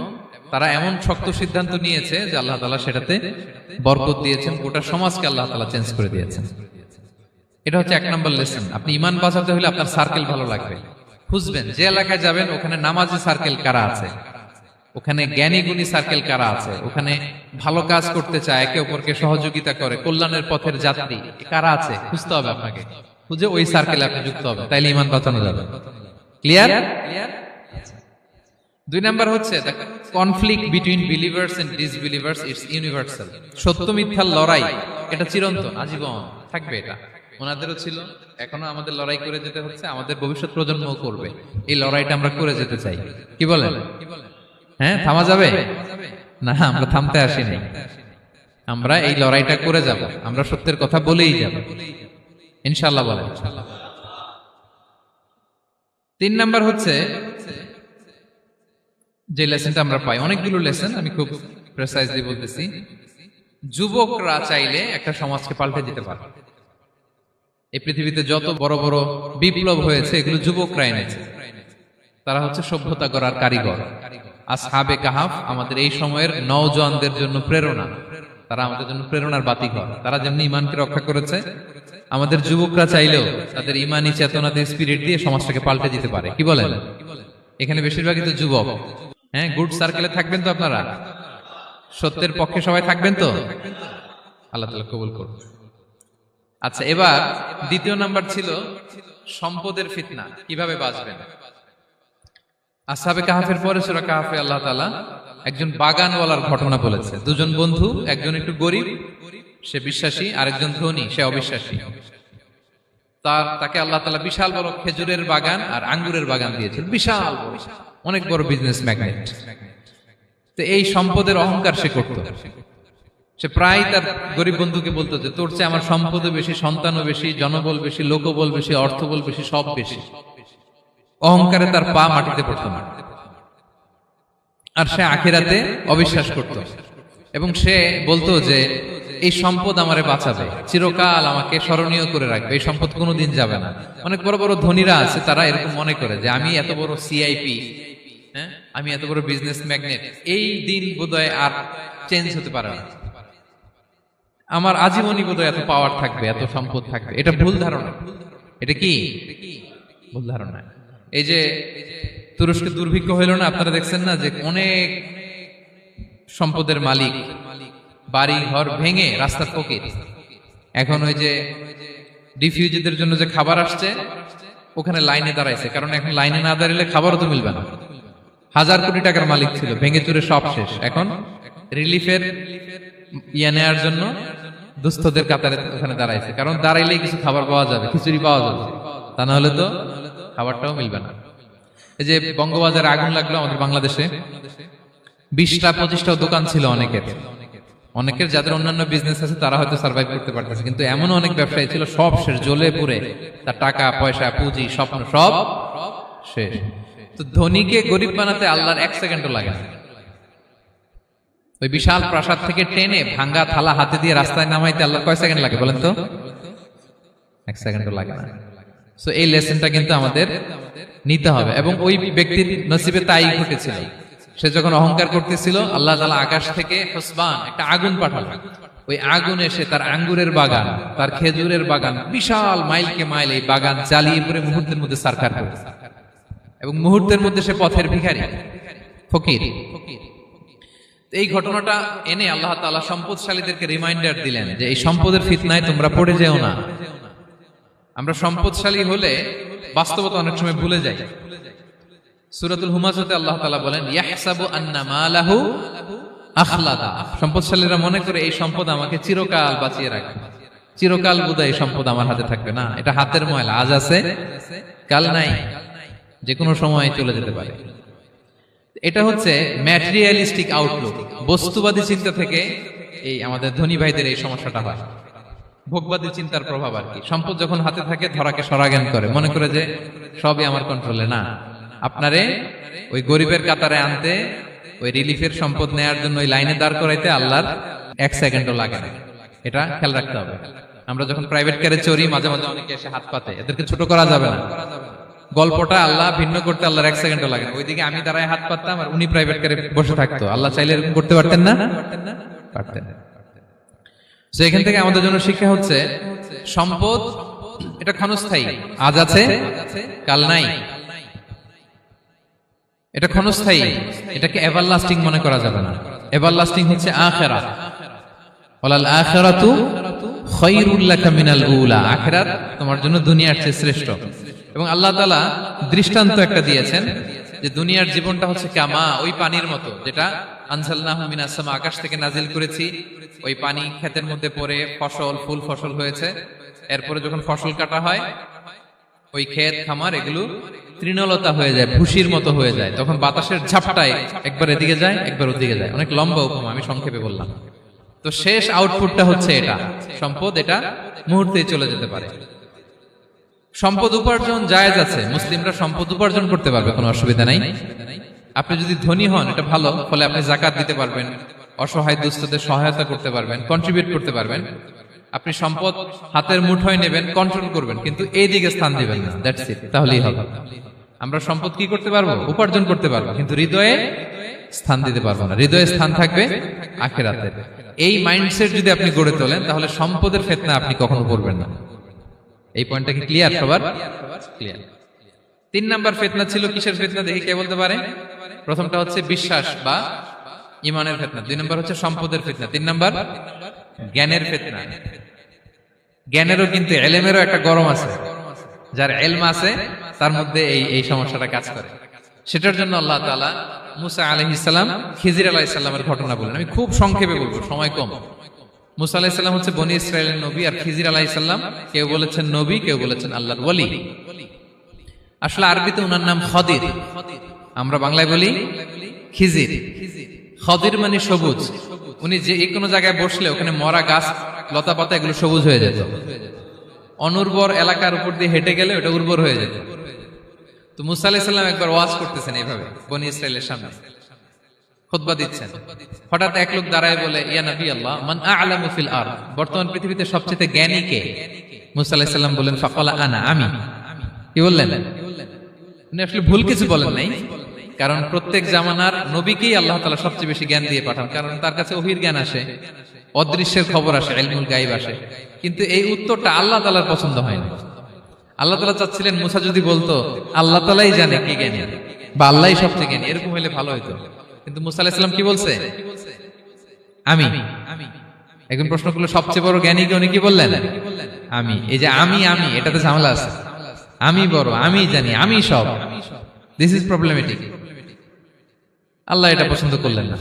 তারা এমন শক্ত সিদ্ধান্ত নিয়েছে যে আল্লাহ তাআলা সেটাতে বরকত দিয়েছেন, গোটা সমাজকে আল্লাহ তাআলা চেঞ্জ করে দিয়েছেন। এটা হচ্ছে 1 নম্বর লেসন। আপনি ঈমান বাঁচাতে হলে আপনার সার্কেল ভালো লাগবে। খুঁজবেন যে এলাকায় যাবেন ওখানে নামাজি সার্কেল কারা আছে, ওখানে জ্ঞানী গুণী সার্কেল কারা আছে, ওখানে ভালো কাজ করতে চায়, একে অপরকে সহযোগিতা করে, কল্যাণের পথের যাত্রী কারা আছে খুঁজতে হবে আপনাকে। খুঁজে ওই সার্কেলে আপনি যুক্ত হবে, তাইলে ঈমান বাঁচানো যাবে। ক্লিয়ার? 2 নাম্বার হচ্ছে conflict between believers and disbelievers it's universal. সত্য মিথ্যার লড়াই এটা চিরন্তন, আজীবন থাকবে। এটা ওনাদেরও ছিল, এখনো আমাদের লড়াই করে যেতে হচ্ছে, আমাদের ভবিষ্যৎ প্রজন্মও করবে। এই লড়াইটা আমরা করে যেতে চাই। কি বলেন? হ্যাঁ, থামা যাবে না? আমরা থামতে আসিনি, আমরা এই লড়াইটা করে যাব, আমরা সত্যের কথা বলেই যাব ইনশাআল্লাহ। বলেন। 3 নাম্বার হচ্ছে যে লেসনটা আমরা পাই, অনেকগুলো লেসন, আমি খুব প্রেসাইজলি বলতেছি। যুবকরা চাইলে একটা সমাজকে পাল্টে দিতে পারে। এই পৃথিবীতে যত বড় বড় বিপ্লব হয়েছে এগুলো যুবকরা এনেছে। তারা হচ্ছে সভ্যতা গড়ার কারিগর। আসহাবে কাহাফ আমাদের এই সময়ের নওজওয়ানদের জন্য প্রেরণা, তারা আমাদের জন্য প্রেরণার বাতিঘর। তারা যেমনি ঈমানকে রক্ষা করেছে, আমাদের যুবকরা চাইলেও তাদের ঈমানি চেতনাতে স্পিরিট দিয়ে সমাজটাকে পাল্টে দিতে পারে। কি বলেন? এখানে বেশিরভাগই তো যুবক। হ্যাঁ, গুড সার্কেলে থাকবেন তো আপনারা? সত্যের পক্ষে সবাই থাকবেন তো? আল্লাহ তাআলা কবুল করুন। আচ্ছা, এবার 2 নাম্বার ছিল সম্পদের ফিতনা, কিভাবে বাঁচবেন। আসহাবে কাহাফের পরে সূরা কাহাফে আল্লাহ তাআলা একজন বাগানওয়ালার ঘটনা বলেছে। 2 জন বন্ধু, একজন একটু গরিব, সে বিশ্বাসী, আরেকজন ধনী, সে অবিশ্বাসী। তাকে আল্লাহ তাআলা বিশাল বড় খেজুরের বাগান আর আঙ্গুরের বাগান দিয়েছেন, বিশাল বড়, অনেক বড় বিজনেস ম্যাগনেট। তো এই সম্পদের অহংকার সে করত। সে প্রায় তার গরিব বন্ধুকে বলতো যে তোর চেয়ে আমার সম্পদও বেশি, সন্তানও বেশি, জনবল বেশি, লোকবল বেশি, অর্থবল বেশি, সব বেশি। অহংকারে তার পা মাটিতে পড়তো না। আর সে আখিরাতে অবিশ্বাস করত এবং সে বলতো যে এই সম্পদ আমারে বাঁচাবে, চিরকাল আমাকে স্মরণীয় করে রাখবে, এই সম্পদ কোনোদিন যাবে না। অনেক বড় বড় ধনীরা আছে, তারা এরকম মনে করে যে আমি এত বড় সিআইপি, হ্যাঁ, আমি এত বড় বিজনেস ম্যাগনেট, এই দিন বোধহয় আর চেঞ্জ হতে পারে না, আমার আজীবনই বোধহয় এত পাওয়ার থাকবে, এত সম্পদ থাকবে। এটা ভুল ধারণা। এটা কি ভুল ধারণা? এই যে তুরস্কে দুর্ভিক্ষ হইল না, আপনারা দেখছেন না যে অনেক সম্পদের মালিক বাড়ি ঘর ভেঙে রাস্তার ফকির। এখন ওই যে ডিফিউজিদের জন্য যে খাবার আসছে ওখানে লাইনে দাঁড়াইছে, কারণ এখন লাইনে না দাঁড়ালে খাবারও তো মিলবে না। 1000 কোটি টাকার মালিক ছিল, ভেঙে চুরে সব শেষ। এখন রিলিফের নেওয়ার জন্য দুস্থদের কাতারে ওখানে দাঁড়াইছে, কারণ দাঁড়াইলেই কিছু খাবার পাওয়া যাবে, খিচুড়ি পাওয়া যাবে, তা না হলে তো খাবারটাও মিলবে না। এই যে বঙ্গবাজারে আগুন লাগলো আমাদের বাংলাদেশে, 20টা 25টা দোকান ছিল অনেকের যাদের অন্যান্য বিজনেস আছে তারা হয়তো সার্ভাইভ করতে পারতেছে, কিন্তু এমন অনেক ব্যবসায়ী ছিল সব শেষ, জ্বলে পুড়ে, তার টাকা পয়সা পুঁজি স্বপ্ন সব শেষ। তো ধনীকে গরিব বানাতে আল্লাহর 1 সেকেন্ডও লাগে না। ওই বিশাল প্রাসাদ থেকে টেনে ভাঙ্গা থালা হাতে দিয়ে রাস্তায় নামাইতে আল্লাহর কয় সেকেন্ড লাগে বলেন তো? 1 সেকেন্ডও লাগে না। সো এই লেসনটা কিন্তু আমাদের নিতে হবে। এবং ওই ব্যক্তির নসিবে তাই ঘটেছিল। সে যখন অহংকার করতেছিল, আল্লাহ তাআলা আকাশ থেকে হুসবান একটা আগুন পাঠালেন। ওই আগুন এসে তার আঙ্গুরের বাগান, তার খেজুরের বাগান, বিশাল মাইলকে মাইল এই বাগান জ্বালিয়ে পুরো মুহূর্তের মধ্যে সারখার করে, এবং মুহূর্তের মধ্যে সে পথের ভিখারি, ফকির। এই ঘটনাটা এনে আল্লাহ তাআলা সম্পদশালীদেরকে রিমাইন্ডার দিলেন যে এই সম্পদের ফিতনায় তোমরা পড়ে যেও না। আমরা সম্পদশালী হলে বাস্তবতা অনেক সময় ভুলে যাই। সূরাতুল হুমাজাতে আল্লাহ তাআলা বলেন ইয়াহসাবু আন্না মালাহু আখলাদা। সম্পদশালীরা মনে করে এই সম্পদ আমাকে চিরকাল বাঁচিয়ে রাখবে, চিরকাল বোধহয় এই সম্পদ আমার হাতে থাকবে না। এটা হাতের ময়লা, আজ আছে কাল নাই, যে কোনো সময় চলে যেতে পারে। এটা হচ্ছে ম্যাটেরিয়ালিস্টিক আউটলুক, বস্তুবাদী চিন্তা থেকে এই আমাদের ধনী ভাইদের এই সমস্যাটা হয়, ভোগবাদী চিন্তার প্রভাব আর কি। সম্পদ যখন হাতে থাকে ধরাকে সরাজ্ঞান করে, মনে করে যে সবই আমার কন্ট্রোলে। না, আপনারে ওই গরিবের কাতারে আনতে, ওই রিলিফের সম্পদ নেয়ার জন্য ওই লাইনে দাঁড় করাইতে আল্লাহর 1 সেকেন্ডও লাগে না, এটা খেয়াল রাখতে হবে। আমরা যখন প্রাইভেট কারে চড়ি, মাঝে মাঝে অনেকে এসে হাত পাতে, এদেরকে ছোট করা যাবে না। গল্পটা আল্লাহ ভিন্ন করতে আল্লাহর 1 সেকেন্ডও লাগে না। ওইদিকে আমি দাঁড়ায় হাত পাততাম আর উনি প্রাইভেট কারে বসে থাকতো। আল্লাহ চাইলে এরকম করতে পারতেন না? পারতেন। তো এখান থেকে আমাদের জন্য শিক্ষা হচ্ছে, সম্পদ এটা ক্ষণস্থায়ী, আজ আছে কাল নাই, এটা ক্ষণস্থায়ী, এটাকে এভারলাস্টিং মনে করা যাবে না। এভারলাস্টিং হচ্ছে আখিরাত। ওয়ালাল আখিরাতু খায়রুল লাকা মিনাল উলা, আখিরাত তোমার জন্য দুনিয়ার চেয়ে শ্রেষ্ঠ। এবং আল্লাহ তাআলা দৃষ্টান্ত একটা দিয়েছেন যে দুনিয়ার জীবনটা হচ্ছে কামা, ওই পানির মতো, যেটা আনজালনাহু মিনাস সামা, আকাশ থেকে নাজিল করেছি। ওই পানি ক্ষেতের মধ্যে পড়ে ফসল, ফুল ফসল হয়েছে। এরপরে যখন ফসল কাটা হয়, ওই ক্ষেত খামার এগুলো তৃণলতা হয়ে যায়, ভুসির মতো হয়ে যায়। তখন বাতাসের ঝাপটায় একবার এদিকে যায়, একবার ওদিকে যায়। অনেক লম্বা উপমা, আমি সংক্ষেপে বললাম। তো শেষ আউটপুটটা হচ্ছে এটা, সম্পদ এটা মুহূর্তেই চলে যেতে পারে। সম্পদ উপার্জন জায়েজ আছে, মুসলিমরা সম্পদ উপার্জন করতে পারবে, কোনো অসুবিধা নাই। আপনি যদি ধনী হন এটা ভালো, ফলে আপনি যাকাত দিতে পারবেন, অসহায় দুস্থদের সহায়তা করতে পারবেন, কন্ট্রিবিউট করতে পারবেন। আপনি সম্পদ হাতের মুঠোয় নেবেন, কন্ট্রোল করবেন, কিন্তু এই দিকে স্থান দিবেন না, দ্যাটস ইট, তাহলেই হবে। আমরা সম্পদ কি করতে পারবো? উপার্জন করতে পারবো, কিন্তু হৃদয়ে স্থান দিতে পারবো না। হৃদয়ে স্থান থাকবে আখিরাতে। এই মাইন্ডসেট যদি আপনি গড়ে তোলেন, তাহলে সম্পদের ফিতনা আপনি কখনো পড়বেন না। এই পয়েন্টটা কি ক্লিয়ার সবার? ক্লিয়ার। 3 নাম্বার ফিতনা ছিল কিসের ফিতনা, দেখি কে বলতে পারে? প্রথমটা হচ্ছে বিশ্বাস বা ঈমানের ফিতনা, 2 নাম্বার হচ্ছে সম্পদের ফিতনা, 3 নাম্বার জ্ঞানের ফিতনা। জ্ঞানেরও কিন্তু ইলমেরও একটা গরম আছে, যার ইলম আছে তার মধ্যে এই সমস্যাটা কাজ করে। সেটার জন্য আল্লাহ তাআলা মুসা আলাইহিস সালাম, খিজির আলাইহিস সালামের ঘটনা বলেন। আমি খুব সংক্ষেপে বলবো, সময় কম। মুসা আলাইহিস সালাম হচ্ছে বনি ইসরাইলের নবী, আর খিজির আলাইহিস সালাম কেউ বলেছেন নবী, কেউ বলেছেন আল্লাহর ওলি। আসলে আরবিতে উনার নাম খদির, আমরা বাংলায় বলি খিজির। খদির মানে সবুজ। উনি যে কোনো জায়গায় বসলে ওখানে মরা গাছ, লতা পাতা এগুলো সবুজ হয়ে যেত। অনুর্বর এলাকার উপর দিয়ে হেঁটে গেলে ওটা উর্বর হয়ে যেত। তো মুসা আলাইহিস সালাম একবার ওয়াজ করতেছেন এইভাবে বনি ইসরাইলের সামনে, খুতবা দিচ্ছেন। হঠাৎ এক লোক দাঁড়ায় বলে, ইয়া নবী আল্লাহ, মান আ'লামু ফিল আরদ, বর্তমান পৃথিবীতে সবচেয়ে জ্ঞানী কে? মুসা আলাইহিস সালাম বলেন, ফাকালা আনা, আমি। কি বললেন? উনি আসলে ভুল কিছু বলেন নাই, কারণ প্রত্যেক জামানার নবীকেই আল্লাহ তাআলা সবচেয়ে বেশি জ্ঞান দিয়ে পাঠান, কারণ তার কাছে ওহীর জ্ঞান আসে, অদৃশ্যের খবর আসে, ইলমুল গায়ব আসে। কিন্তু এই উত্তরটা আল্লাহ তাআলার পছন্দ হয় না। আল্লাহ তাআলা চাচ্ছিলেন মুসা যদি বলতো আল্লাহ তাআলাই জানে কে জ্ঞানী বা আল্লাহই সবচেয়ে জ্ঞানী, এরকম হলে ভালো হতো। কিন্তু মুসা আলাইহিস সালাম কি বলছে? আমি। একজন প্রশ্ন করলো, সবচেয়ে বড় জ্ঞানী কে? উনি কি বললেন? আমি। এই যে আমি, এটাতে ঝামেলা আছে। আমি বড়, আমি জানি, আমি সব, দিস ইজ প্রবলেমেটিক। আল্লাহ এটা পছন্দ করলেন না।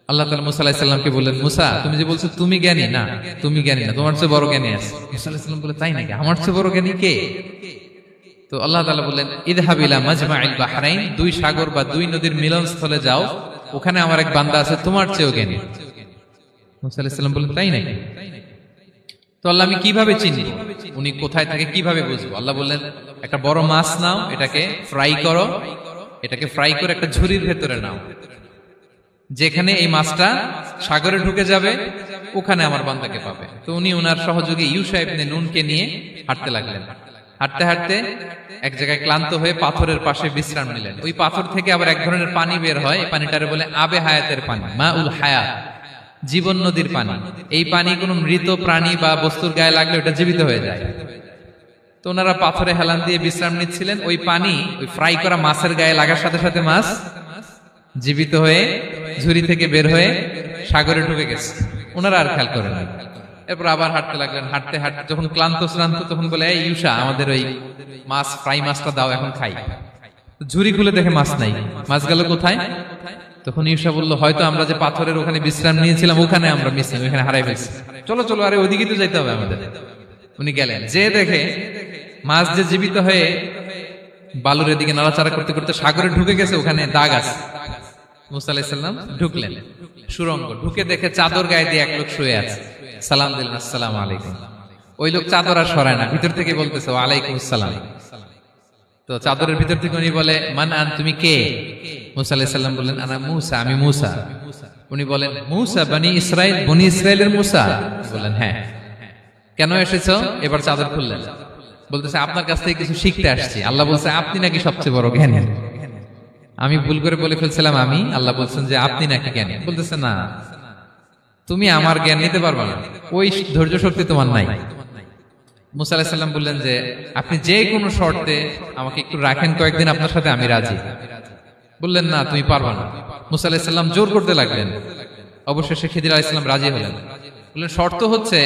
আল্লাহ তাআলা মুসা আলাইহিস সালামকে বললেন, মুসা তুমি যে বলছো তুমি জ্ঞানী, না তুমি জ্ঞানী না, তোমার চেয়ে বড় জ্ঞানী আছে। মুসা আলাইহিস সালাম বলে, তাই নাকি? আমার চেয়ে বড় জ্ঞানী কে? তো আল্লাহ তাআলা বললেন, ইযহাব ইলা মাজমাইল বাহরাইন, 2 সাগর বা 2 নদীর মিলনস্থলে যাও, ওখানে আমার এক বান্দা আছে তোমার চেয়েও জ্ঞানী। মুসা আলাইহিস সালাম বললেন, তাই নাকি? তো আল্লাহ, আমি কিভাবে চিনব উনি কোথায় থাকে, কিভাবে বুঝবো? আল্লাহ বললেন, একটা বড় মাছ নাও, এটাকে ফ্রাই করো, এটাকে ফ্রাই করে একটা ঝুড়ির ভেতরে নাও, যেখানে এই মাছটা সাগরে ঢুকে যাবে ওখানে আমার বান্দাকে পাবে। তো উনি ওনার সহযোগী ইউশা ইবনে নুনকে নিয়ে হাঁটতে লাগলেন। হাঁটতে হাঁটতে এক জায়গায় ক্লান্ত হয়ে পাথরের পাশে বিশ্রাম নিলেন। ওই পাথর থেকে আবার এক ধরনের পানি বের হয়, এই পানিটারে বলে আবে হায়াতের পানি, মাউল হায়াত, জীবন নদীর পানি। এই পানি কোনো মৃত প্রাণী বা বস্তুর গায়ে লাগলে ওটা জীবিত হয়ে যায়। তো ওনারা পাথরে হেলান দিয়ে বিশ্রাম নিচ্ছিলেন। ওই পানি ওই ফ্রাই করা মাছের গায়ে লাগার সাথে সাথে মাছ জীবিত হয়ে ঝুড়ি থেকে বের হয়ে সাগরে ঢুকে গেছে। ওনারা আর খেয়াল করেন না। এরপর আবার হাঁটতে লাগলেন। হাঁটতে হাঁটতে যখন ক্লান্ত শ্রান্ত, তখন বলে, এই ইউশা, আমাদের ওই মাছ, ফ্রাই মাছটা দাও, এখন খাই। ঝুড়ি খুলে দেখে মাছ নাই। মাছ গেল কোথায়? তখন ইউশা বলল, হয়তো আমরা যে পাথরের ওখানে বিশ্রাম নিয়েছিলাম ওখানে আমরা মিসিং, ওখানে হারাই ফেলছি। চলো চলো, আরে ওইদিকে তো যাইতে হবে আমাদের। উনি গেলেন, যে দেখে মাছ যে জীবিত হয়ে বালুর এদিকে নাড়াচাড়া করতে করতে সাগরে ঢুকে গেছে, ওখানে দাগ আছে। মুসা আলাইহিস সালাম ঢুকলেন সুরঙ্গ, ঢুকে দেখে চাদর গায়ে দিয়ে এক লোক শুয়ে আছে। সালাম দিলেন, আসসালামু আলাইকুম। ওই লোক চাদর আর সরায় না, ভিতর থেকে বলতেছে ওয়ালাইকুম আসসালাম। তো চাদরের ভিতর থেকে উনি বলে, মান আন, তুমি কে? মুসা আলাইহিস সালাম বললেন, আনা মুসা, আমি মুসা। উনি বলেন, মুসা বনি ইসরাইল, বনি ইসরাইলের মুসা? বললেন হ্যাঁ। কেন এসেছো? এবার চাদর খুললেন, বলতেছে আপনার কাছ থেকে কিছু শিখতে আসছি। আল্লাহ বলছে আপনি নাকি সবচেয়ে বড় জ্ঞানী। আমি ভুল করে বলে ফেলছিলাম আমি, আল্লাহ বলছেন যে আপনি নাকি জ্ঞানী। বলতেছে না, তুমি আমার জ্ঞান নিতে পারবে না, ওই ধৈর্য শক্তি তোমার নাই। মুসা আলাইহিস সালাম বললেন যে আপনি যে কোনো শর্তে আমাকে একটু রাখেন কয়েকদিন আপনার সাথে, আমি রাজি। বললেন না, তুমি পারবে না। মুসা আলাইহিস সালাম জোর করতে লাগলেন, অবশেষে খিদির আলাইহিস সালাম রাজি হলেন। বললেন শর্ত হচ্ছে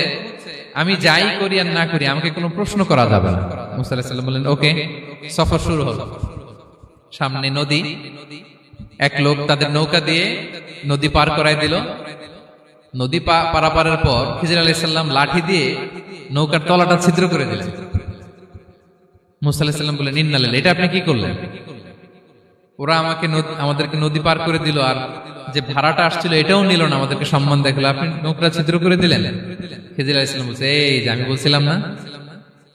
আমি যাই করি আর না করি আমাকে কোনো প্রশ্ন করা যাবে না। মুসা আলাইহিস সালাম বললেন ওকে। সফর শুরু হলো। সামনে নদী, এক লোক তাদের নৌকা দিয়ে নদী পার করায় দিল। নদী পারাপারের পর খিজির আলাইহিস সালাম লাঠি দিয়ে নৌকার তলাটা ছিদ্র করে দিলেন। মুসা আলাইহিস সালাম বললেন ইন্না লিল্লাহি, এটা আপনি কি করলেন? ওরা আমাদেরকে নদী পার করে দিল, আর যে ভাড়াটা আসছিল এটাও নিল না, আমাদেরকে সম্মান দেখলো, আপনি নৌকা ছিদ্র করে দিলেন। খিজির আলাইহিস সালাম বলছে, এই যে আমি বলছিলাম না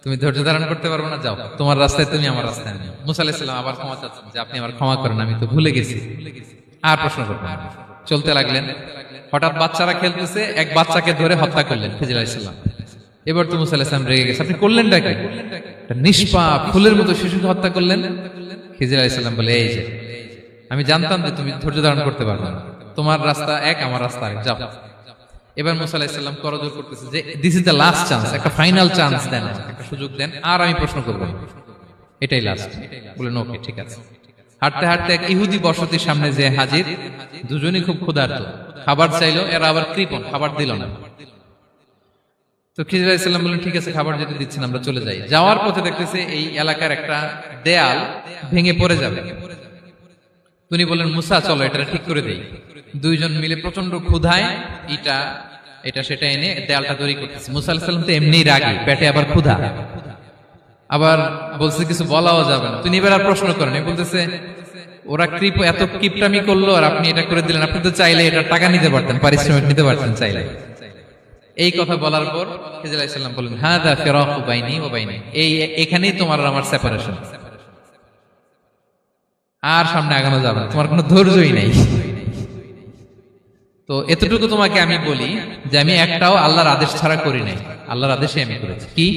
তুমি ধৈর্য ধারণ করতে পারবে না, যাও তোমার রাস্তায় তুমি, আমার রাস্তায় আমি। মুসা আলাইহিস সালাম আবার ক্ষমা চাচ্ছেন যে আপনি আমার ক্ষমা করেন, আমি তো ভুলে গেছি, আর প্রশ্ন করবেন না। চলতে লাগলেন। হঠাৎ বাচ্চারা খেলতেছে, এক বাচ্চাকে ধরে হত্যা করলেন খিজির আলাইহিস সালাম। এবার তো মুসা আলাইহিস সালাম রেগে গেছে, আপনি করলেনটা কি? নিষ্পাপ ফুলের মতো শিশুকে হত্যা করলেন। খিজির আলাইহিস সালাম বলে, এই যে আমি জানতাম যে তুমি ধৈর্য ধারণ করতে পারবে না, তোমার রাস্তা এক, আমার রাস্তা এক, যাও। এবার মুসা আলাইহিস সালাম করজোর করতেছে যে this is the last chance, একটা ফাইনাল চান্স দেন, একটা সুযোগ দেন, আর আমি প্রশ্ন করব, এটাই লাস্ট। বললেন ওকে ঠিক আছে। হাঁটতে হাঁটতে এক ইহুদি বসতির সামনে যে হাজির, দুজনই খুব ক্ষুধার্ত, খাবার চাইলো, এরা আবার কৃপণ, খাবার দিল না। তো খিজির আলাইহিস সালাম বললেন ঠিক আছে, খাবার যেতে দিচ্ছেন, আমরা চলে যাই। যাওয়ার পথে দেখতেছে এই এলাকার একটা দেয়াল ভেঙে পড়ে যাবে। তিনি বললেন মুসা চলো এটা ঠিক করে দেই। দুইজন মিলে প্রচন্ড ক্ষুধায় এটা সেটা এনে দেয়ালটা তৈরি করতেছে। মুসা আলাইহিস সালাম তো এমনিই রাগী, পেটে আবার ক্ষুধা, আবার বলছে কিছু বলাও যাবে না। তিনি এবার আর প্রশ্ন করেন, বলতেছে ওরা এত কিপটামি করলো আর আপনি এটা করে দিলেন, আপনি তো চাইলে এটা টাকা নিতে পারতেন, পারিশ্রমিক নিতে পারতেন চাইলে। এই কথা বলার পর খিজির আলাইহিস সালাম বললেন হাদা ফিরাকু বাইনি ওয়া বাইনি, এখানেই তোমার আর আমার সেপারেশন, আর সামনে আগানো যাবে না, তোমার কোনো ধৈর্যই নাই। তো এতটুকু তোমাকে আমি বলি যে আমি একটাও আল্লাহর আদেশ ছাড়া করি নাই, আল্লাহর আদেশে আমি করেছি। কি?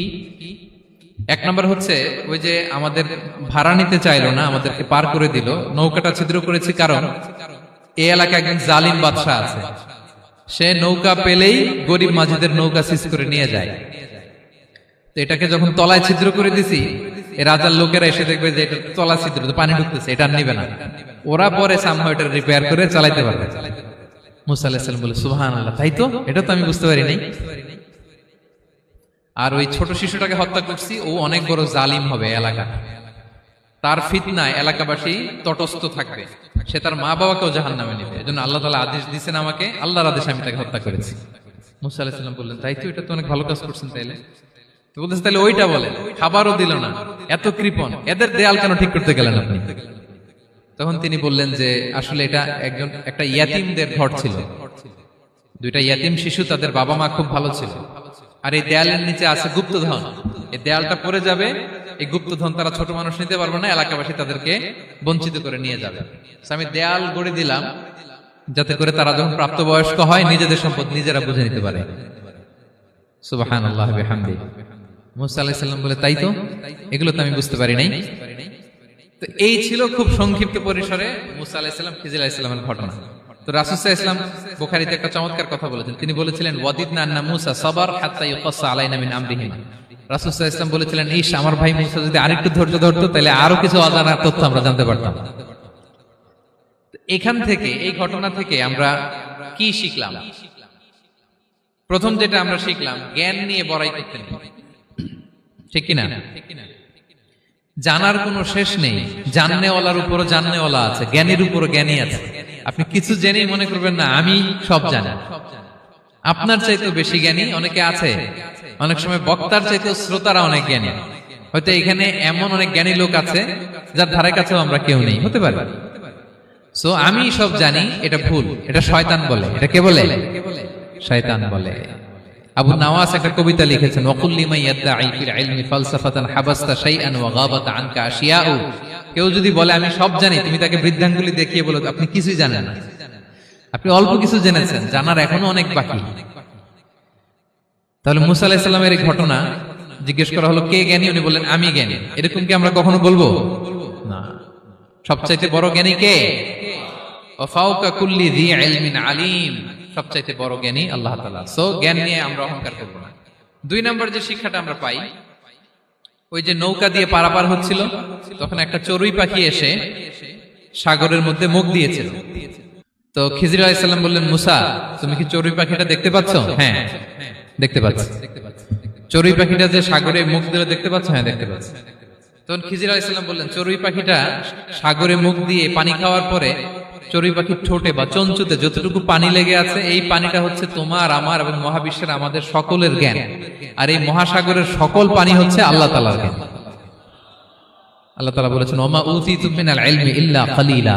এক নম্বর হচ্ছে ওই যে আমাদের ভাড়া নিতে চাইলো না, আমাদেরকে পার করে দিল, নৌকাটা ছিদ্র করেছি কারণ এই এলাকায় একজন জালিম বাদশা আছে, সে নৌকা পেলেই গরিব মাঝিদের নৌকা সিজ করে নিয়ে যায়। তো এটাকে যখন তলায় ছিদ্র করে দিছি, এই রাজার লোকেরা এসে দেখবে যে এটা তলা ছিদ্র, পানি ঢুকতেছে, এটা নিবে না, ওরা পরে সামহাও এটা রিপেয়ার করে চালাইতে পারবে। মুসা আলাইহিস সালাম বলে সুবহানাল্লাহ, তাই তো, এটা তো আমি বুঝতে পারি নাই। আর ওই ছোট শিশুটাকে হত্যা করছি, ও অনেক বড় জালিম হবে এলাকা, তার ফিতনায় এলাকাবাসী তটস্থ থাকবে, সে তার মা বাবাকেও জাহান্নামে নেবে, এজন্য আল্লাহ তাআলা আদেশ দিয়েছেন আমাকে, আল্লাহর আদেশে আমি তাকে হত্যা করেছি। মুসা আলাইহিস সালাম বললেন তাই তো, এটা তো অনেক ভালো কাজ করছেন। তাইলে বলতেছে তাহলে ওইটা বলেন, খাবারও দিল না, এত কৃপণ, এদের দেয়াল কেন ঠিক করতে গেলেন আপনি? তখন তিনি বললেন যে আসলে এটা একটা ইয়াতিমদের ঘর ছিল, দুইটা ইয়াতিম শিশু, তাদের বাবা মা খুব ভালো ছিল, আর এই দেয়ালের নিচে আছে গুপ্তধন, এই দেয়ালটা পড়ে যাবে, এই গুপ্তধন তারা ছোট মানুষ নিতে পারবে না, এলাকাবাসী তাদেরকে বঞ্চিত করে নিয়ে যাবে। আমি দেয়াল গড়ে দিলাম যাতে করে তারা যখন প্রাপ্তবয়স্ক হয় নিজেদের সম্পদ নিজেরা বুঝে নিতে পারে। সুবহানাল্লাহ বিহামদিহি। মুসা আলাইহিস সালাম বলে তাই তো, এগুলো তো আমি বুঝতে পারি নাই। তো এই ছিল খুব সংক্ষিপ্ত পরিসরে মুসা আলাইহিস সালাম খিজির আলাইহিস সালামের ঘটনা। তো রাসূল সাল্লাল্লাহু আলাইহি ওয়াসাল্লাম বুখারীতে একটা চমৎকার কথা বলেছেন, তিনি বলেছিলেন ওয়াদিদনা আন্না মুসা সাবার হাত্তা ইউকাসসা আলাইনা মিন আমরিহিম। রাসূল সাল্লাল্লাহু আলাইহি ওয়াসাল্লাম বলেছিলেন ইস, আমার ভাই মুসা যদি আরেকটু ধৈর্য ধরতো তাহলে আরো কিছু অজানা তথ্য আমরা জানতে পারতাম। এখান থেকে, এই ঘটনা থেকে আমরা কি শিখলাম? প্রথম যেটা আমরা শিখলাম, জ্ঞান নিয়ে বড়াই করতে নেই, ঠিক কিনা? জানার কোনো শেষ নেই, জাননেওয়ালার উপরও জাননেওয়ালা আছে, জ্ঞানীর উপরও জ্ঞানী আছে। আপনি কিছু জেনেই মনে করবেন না আমি সব জানি, আপনার চাইতেও বেশি জ্ঞানী অনেকে আছে। অনেক সময় বক্তার চাইতেও শ্রোতারা অনেক জ্ঞানী। হয়তো এখানে এমন অনেক জ্ঞানী লোক আছে যার ধারে কাছেও আমরা কেউ নেই, হতে পারে। সো আমি সব জানি, এটা ভুল, এটা শয়তান বলে। এটা কে বলে? শয়তান বলে। আবু নাওয়াস একটা কবিতা লিখেছেন, ওয়াকুল লিমান ইয়াদঈ ফিল ইলমি ফালসাফাতান হাবাসতা শাইআন ওয়া গাবাত আনকা আশিয়াউ। কেউ যদি বলে আমি সব জানি, তুমি তাকে বৃদ্ধাঙ্গুলি দেখিয়ে বলো আপনি কিছুই জানেন না, আপনি অল্প কিছু জেনেছেন, জানার এখনো অনেক বাকি। তাহলে মুসা আলাইহিস সালামের এই ঘটনা জিজ্ঞেস করা হলো কে জ্ঞানী, উনি বললেন আমি জ্ঞানী। এরকম কি আমরা কখনো বলবো? না। সবচাইতে বড় জ্ঞানী কে? ওয়া ফাওকা কুল্লি যী ইলমিন আলিম। সবচাইতে বড় জ্ঞানী আল্লাহ তাআলা। সো জ্ঞান নিয়ে আমরা অহংকার করব না। 2 নম্বর যে শিক্ষাটা আমরা পাই, ওই যে নৌকা দিয়ে পারাপার হচ্ছিল, তখন একটা চড়ুই পাখি এসে সাগরের মধ্যে মুখ দিয়েছিল। তো খিজির আলাইহিস সালাম বললেন, মুসা তুমি কি চড়ুই পাখিটা দেখতে পাচ্ছ? হ্যাঁ দেখতে পাচ্ছি। চড়ুই পাখিটা যে সাগরে মুখ দিল দেখতে পাচ্ছ? হ্যাঁ দেখতে পাচ্ছি। তখন খিজির আলাইহিস সালাম বললেন, চড়ুই পাখিটা সাগরে মুখ দিয়ে পানি খাওয়ার পরে চড়ুই পাখির ঠোঁটে বা চঞ্চুতে যতটুকু পানি লেগে আছে, এই পানিটা হচ্ছে তোমার, আমার এবং মহাবিশ্বের আমাদের সকলের জ্ঞান। আর এই মহাসাগরের সকল পানি হচ্ছে আল্লাহ তাআলার জ্ঞান। আল্লাহ তাআলা বলেছেন, ওমা উতিতুম মিনাল ইলমি ইল্লা কালিলা।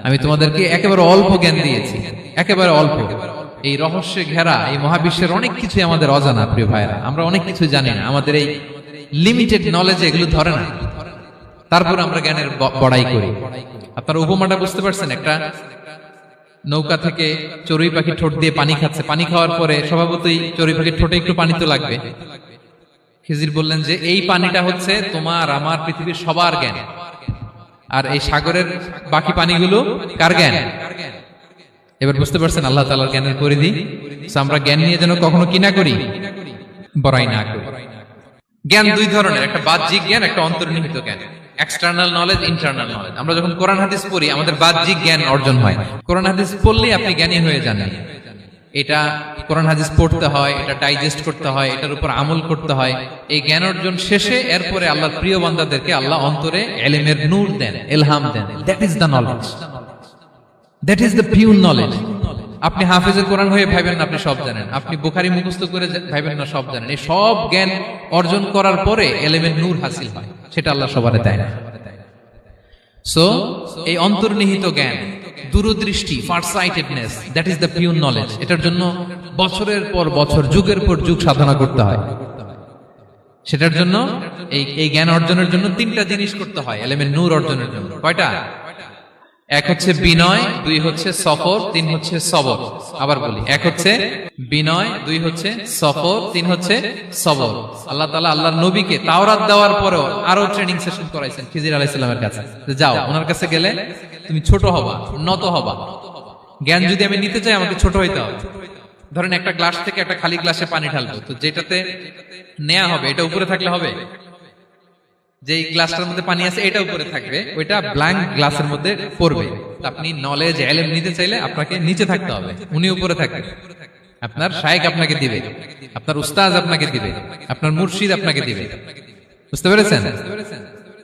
আমি তোমাদেরকে একেবারে অল্প জ্ঞান দিয়েছি, একেবারে অল্প। এই রহস্যে ঘেরা এই মহাবিশ্বের অনেক কিছু আমাদের অজানা। প্রিয় ভাইরা, আমরা অনেক কিছু জানি না, আমাদের এই লিমিটেড নলেজে এগুলো ধরে না, তারপর আমরা জ্ঞানের বড়াই করি। আপনারা উপমাটা বুঝতে পারছেন? একটা নৌকা থেকে চড়ুই পাখি ঠোঁট দিয়ে পানি খাচ্ছে, পানি খাওয়ার পরে স্বভাবতই চড়ুই পাখির ঠোঁটে একটু পানি তো লাগবে। খিজির বললেন যে এই পানিটা হচ্ছে তোমার, আমার, পৃথিবীর সবার জ্ঞান। আর এই সাগরের বাকি পানিগুলো কার জ্ঞান? এবার বুঝতে পারছেন আল্লাহ তাআলার জ্ঞানের পরিধি। আমরা জ্ঞান নিয়ে যেন কখনো কি না করি, বড়াই না করি। জ্ঞান 2 ধরনের, একটা বাহ্যিক জ্ঞান, একটা অন্তর্নিহিত জ্ঞান। External knowledge, internal knowledge. আমরা যখন কোরআন হাদিস পড়ি আমাদের বাহ্যিক জ্ঞান অর্জন হয়। কোরআন হাদিস পড়লেই আপনি জ্ঞানী হয়ে যান। এটা কোরআন হাদিস পড়তে হয়, এটা ডাইজেস্ট করতে হয়, এটার উপর আমল করতে হয়। এই জ্ঞান অর্জন শেষে এরপরে আল্লাহর প্রিয় বান্দাদেরকে আল্লাহ অন্তরে ইলমের নূর দেন, ইলহাম দেন। That is the knowledge, that is the pure knowledge. আপনি হাফেজে কোরআন হয়ে ভাবেন না আপনি সব জানেন, আপনি বুখারী মুখস্থ করে ভাবেন না সব জানেন। এই সব জ্ঞান অর্জন করার পরে ইলমের নূর হাসিল হয়, সেটা আল্লাহ সবারে দেয় না। সো এই অন্তর্নিহিত জ্ঞান, দূরদৃষ্টি, farsightedness, that is the pure knowledge. এটার জন্য বছরের পর বছর, যুগের পর যুগ সাধনা করতে হয়। সেটার জন্য এই জ্ঞান অর্জনের জন্য 3টা জিনিস করতে হয় ইলমের নূর অর্জনের জন্য। কয়টা? 1 হচ্ছে বিনয়, 2 হচ্ছে সফর, 3 হচ্ছে সবর। আবার বলি, 1 হচ্ছে বিনয়, 2 হচ্ছে সফর, 3 হচ্ছে সবর। আল্লাহ তাআলা আল্লাহর নবীকে তাওরাত দেওয়ার পরেও আরো ট্রেনিং সেশন করাইছেন খিজির আলাইহিস সালামের কাছে। যাও, ওনার কাছে গেলে তুমি ছোট হবা, নত হবা। জ্ঞান যদি আমি নিতে চাই আমাকে ছোট হইতে হবে। ধরেন একটা গ্লাস থেকে একটা খালি গ্লাসে পানি ঢালবো, তো যেটাতে নেওয়া হবে এটা উপরে থাকলে হবে? যে গ্লাসটার মধ্যে পানি আছে এটা উপরে থাকবে, ওইটা ব্ল্যাঙ্ক গ্লাসের মধ্যে পড়বে। আপনি নলেজ, ইলম নিতে চাইলে আপনাকে নিচে থাকতে হবে, উনি উপরে থাকবে। আপনার শায়েখ আপনাকে দিবে, আপনার উস্তাদ আপনাকে দিবে, আপনার মুর্শিদ আপনাকে দিবে। বুঝতে পেরেছেন?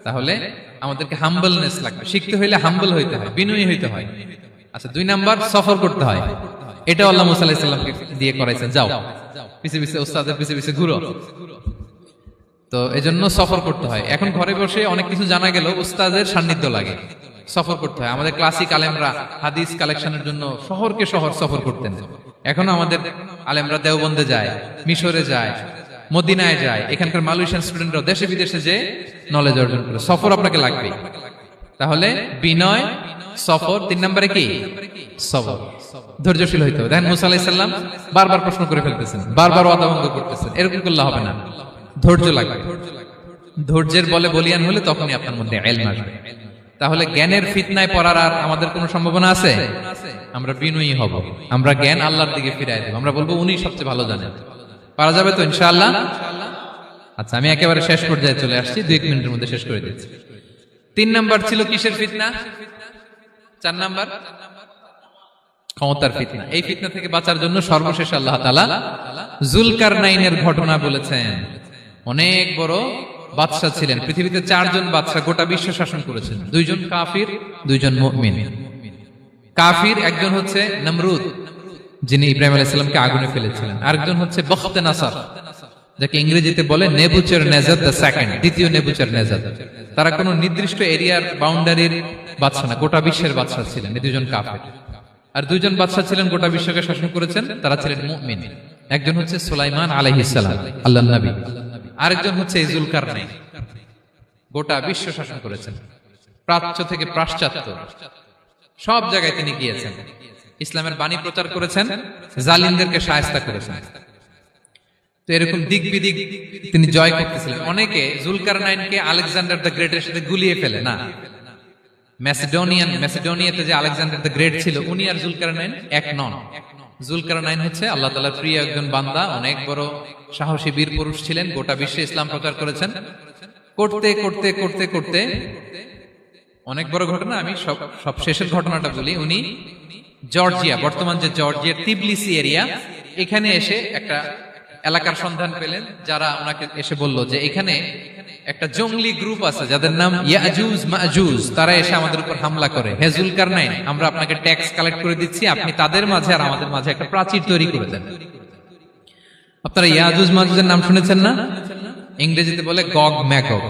তাহলে আমাদেরকে হাম্বলনেস লাগবে। শিখতে হইলে হাম্বল হইতে হয়, বিনয়ী হইতে হয়। আচ্ছা, 2 নাম্বার সফর করতে হয়। এটা আল্লাহ মুসা আলাইহিস সালামকে দিয়ে করাইছেন, যাও পিছে পিছে উস্তাদের পিছে পিছে ঘুরো। তো এজন্য সফর করতে হয়। এখন ঘরে বসে অনেক কিছু জানা গেল, উস্তাদের সান্নিধ্য লাগে, সফর করতে হয়। আমাদের ক্লাসিক আলেমরা হাদিস কালেকশনের জন্য শহরকে শহর সফর করতেন। এখনো আমাদের আলেমরা দেওবন্দে যায়, মিশরে যায়, মদিনায় যায়। এখানকার মালয়েশিয়ান স্টুডেন্টরা দেশে বিদেশে যে নলেজ অর্জন করে। সফর আপনাকে লাগবে। তাহলে বিনয়, সফর, 3 নম্বরে কি? সবর। ধৈর্যশীল হইতে হবে। দেখেন মুসা আলাইহিস সালাম বারবার প্রশ্ন করে ফেলতেছেন, বারবার ওয়াদা ভঙ্গ করতেছেন। এরকম করলে হবে না, ধৈর্য লাগবে। ধৈর্যের বলে বলিয়ান হলে তখনই আপনার মধ্যে ইলম আসবে। তাহলে জ্ঞানের ফিতনায় পড়ার আর আমাদের কোনো সম্ভাবনা আছে? আমরা বিনয়ী হব, আমরা জ্ঞান আল্লাহর দিকে ফিরাই দেব। আমরা বলবো উনি সবচেয়ে ভালো জানেন। পারা যাবে তো ইনশাআল্লাহ? আচ্ছা, আমি একেবারে শেষ পর্যায়ে চলে আসছি, 2 মিনিটের মধ্যে শেষ করে দিচ্ছি। 3 নাম্বার ছিল কিসের ফিতনা? 4 নাম্বার ক্ষমতার ফিতনা। এই ফিতনা থেকে বাঁচার জন্য সর্বশেষ আল্লাহ তাআলা যুলকারনাইনের ঘটনা বলেছেন। অনেক বড় বাদশা ছিলেন, পৃথিবীতে 4 জন বাদশা গোটা বিশ্ব শাসন করেছেন। 2 জন কাফির, 2 জন মুমিন। কাফির একজন হচ্ছে নমরুদ, যিনি ইব্রাহিম আলাইহিস সালামকে আগুনে ফেলেছিলেন। আরেকজন হচ্ছে বখতে নাসার, যাকে ইংরেজিতে বলে নেবুচারনেজার দ্য সেকেন্ড, দ্বিতীয় নেবুচারনেজার। তারা কোনো নির্দিষ্ট এরিয়ার বাউন্ডারির বাদশা না, গোটা বিশ্বের বাদশা ছিলেন। এই দুজন কাফের। আর দুইজন বাদশা ছিলেন গোটা বিশ্বকে শাসন করেছেন, তারা ছিলেন মুমিন। একজন হচ্ছে সুলাইমান আলাইহিস সালাম, আল্লাহর নবী। আরেকজন হচ্ছে জুলকারনাইন, গোটা বিশ্ব শাসন করেছেন, প্রাচ্য থেকে পাশ্চাত্য সব জায়গায় তিনি গিয়েছেন, ইসলামের বাণী প্রচার করেছেন, জালিমদেরকে শায়েস্তা করেছেন। তো এরকম দিক বিদিক তিনি জয় করতেছিলেন। অনেকে জুলকারনাইনকে আলেকজান্ডার দ্য গ্রেটের সাথে গুলিয়ে ফেলে না। ম্যাসিডোনিয়াতে যে আলেকজান্ডার দ্য গ্রেট ছিল, উনি আর জুলকারনাইন এক নন। জুলকারনাইন হচ্ছে আল্লাহ তাআলার প্রিয় একজন বান্দা, অনেক বড় সাহসী বীর পুরুষ ছিলেন, গোটা বিশ্বে ইসলাম প্রচার করেছেন। করতে করতে করতে করতে অনেক বড় ঘটনা, আমি সব শেষের ঘটনাটা বলি। উনি জর্জিয়া, বর্তমান যে জর্জিয়ার তিবলিসি এরিয়া, এখানে এসে একটা এলাকার সন্ধান পেলেন, যারা ওনাকে এসে বলল যে এখানে একটা জঙ্গলি গ্রুপ আছে যাদের নাম ইয়াজুজ মাজুজ, তারা এসে আমাদের উপর হামলা করে। হে জুলকারনাইন, আমরা আপনাকে ট্যাক্স কালেক্ট করে দিচ্ছি, আপনি তাদের মাঝে আর আমাদের মাঝে একটা প্রাচীর তৈরি করে দেন। আপনারা ইয়াজুজ মাজুজের নাম শুনেছেন না? ইংরেজিতে বলে গগ ম্যাগগ।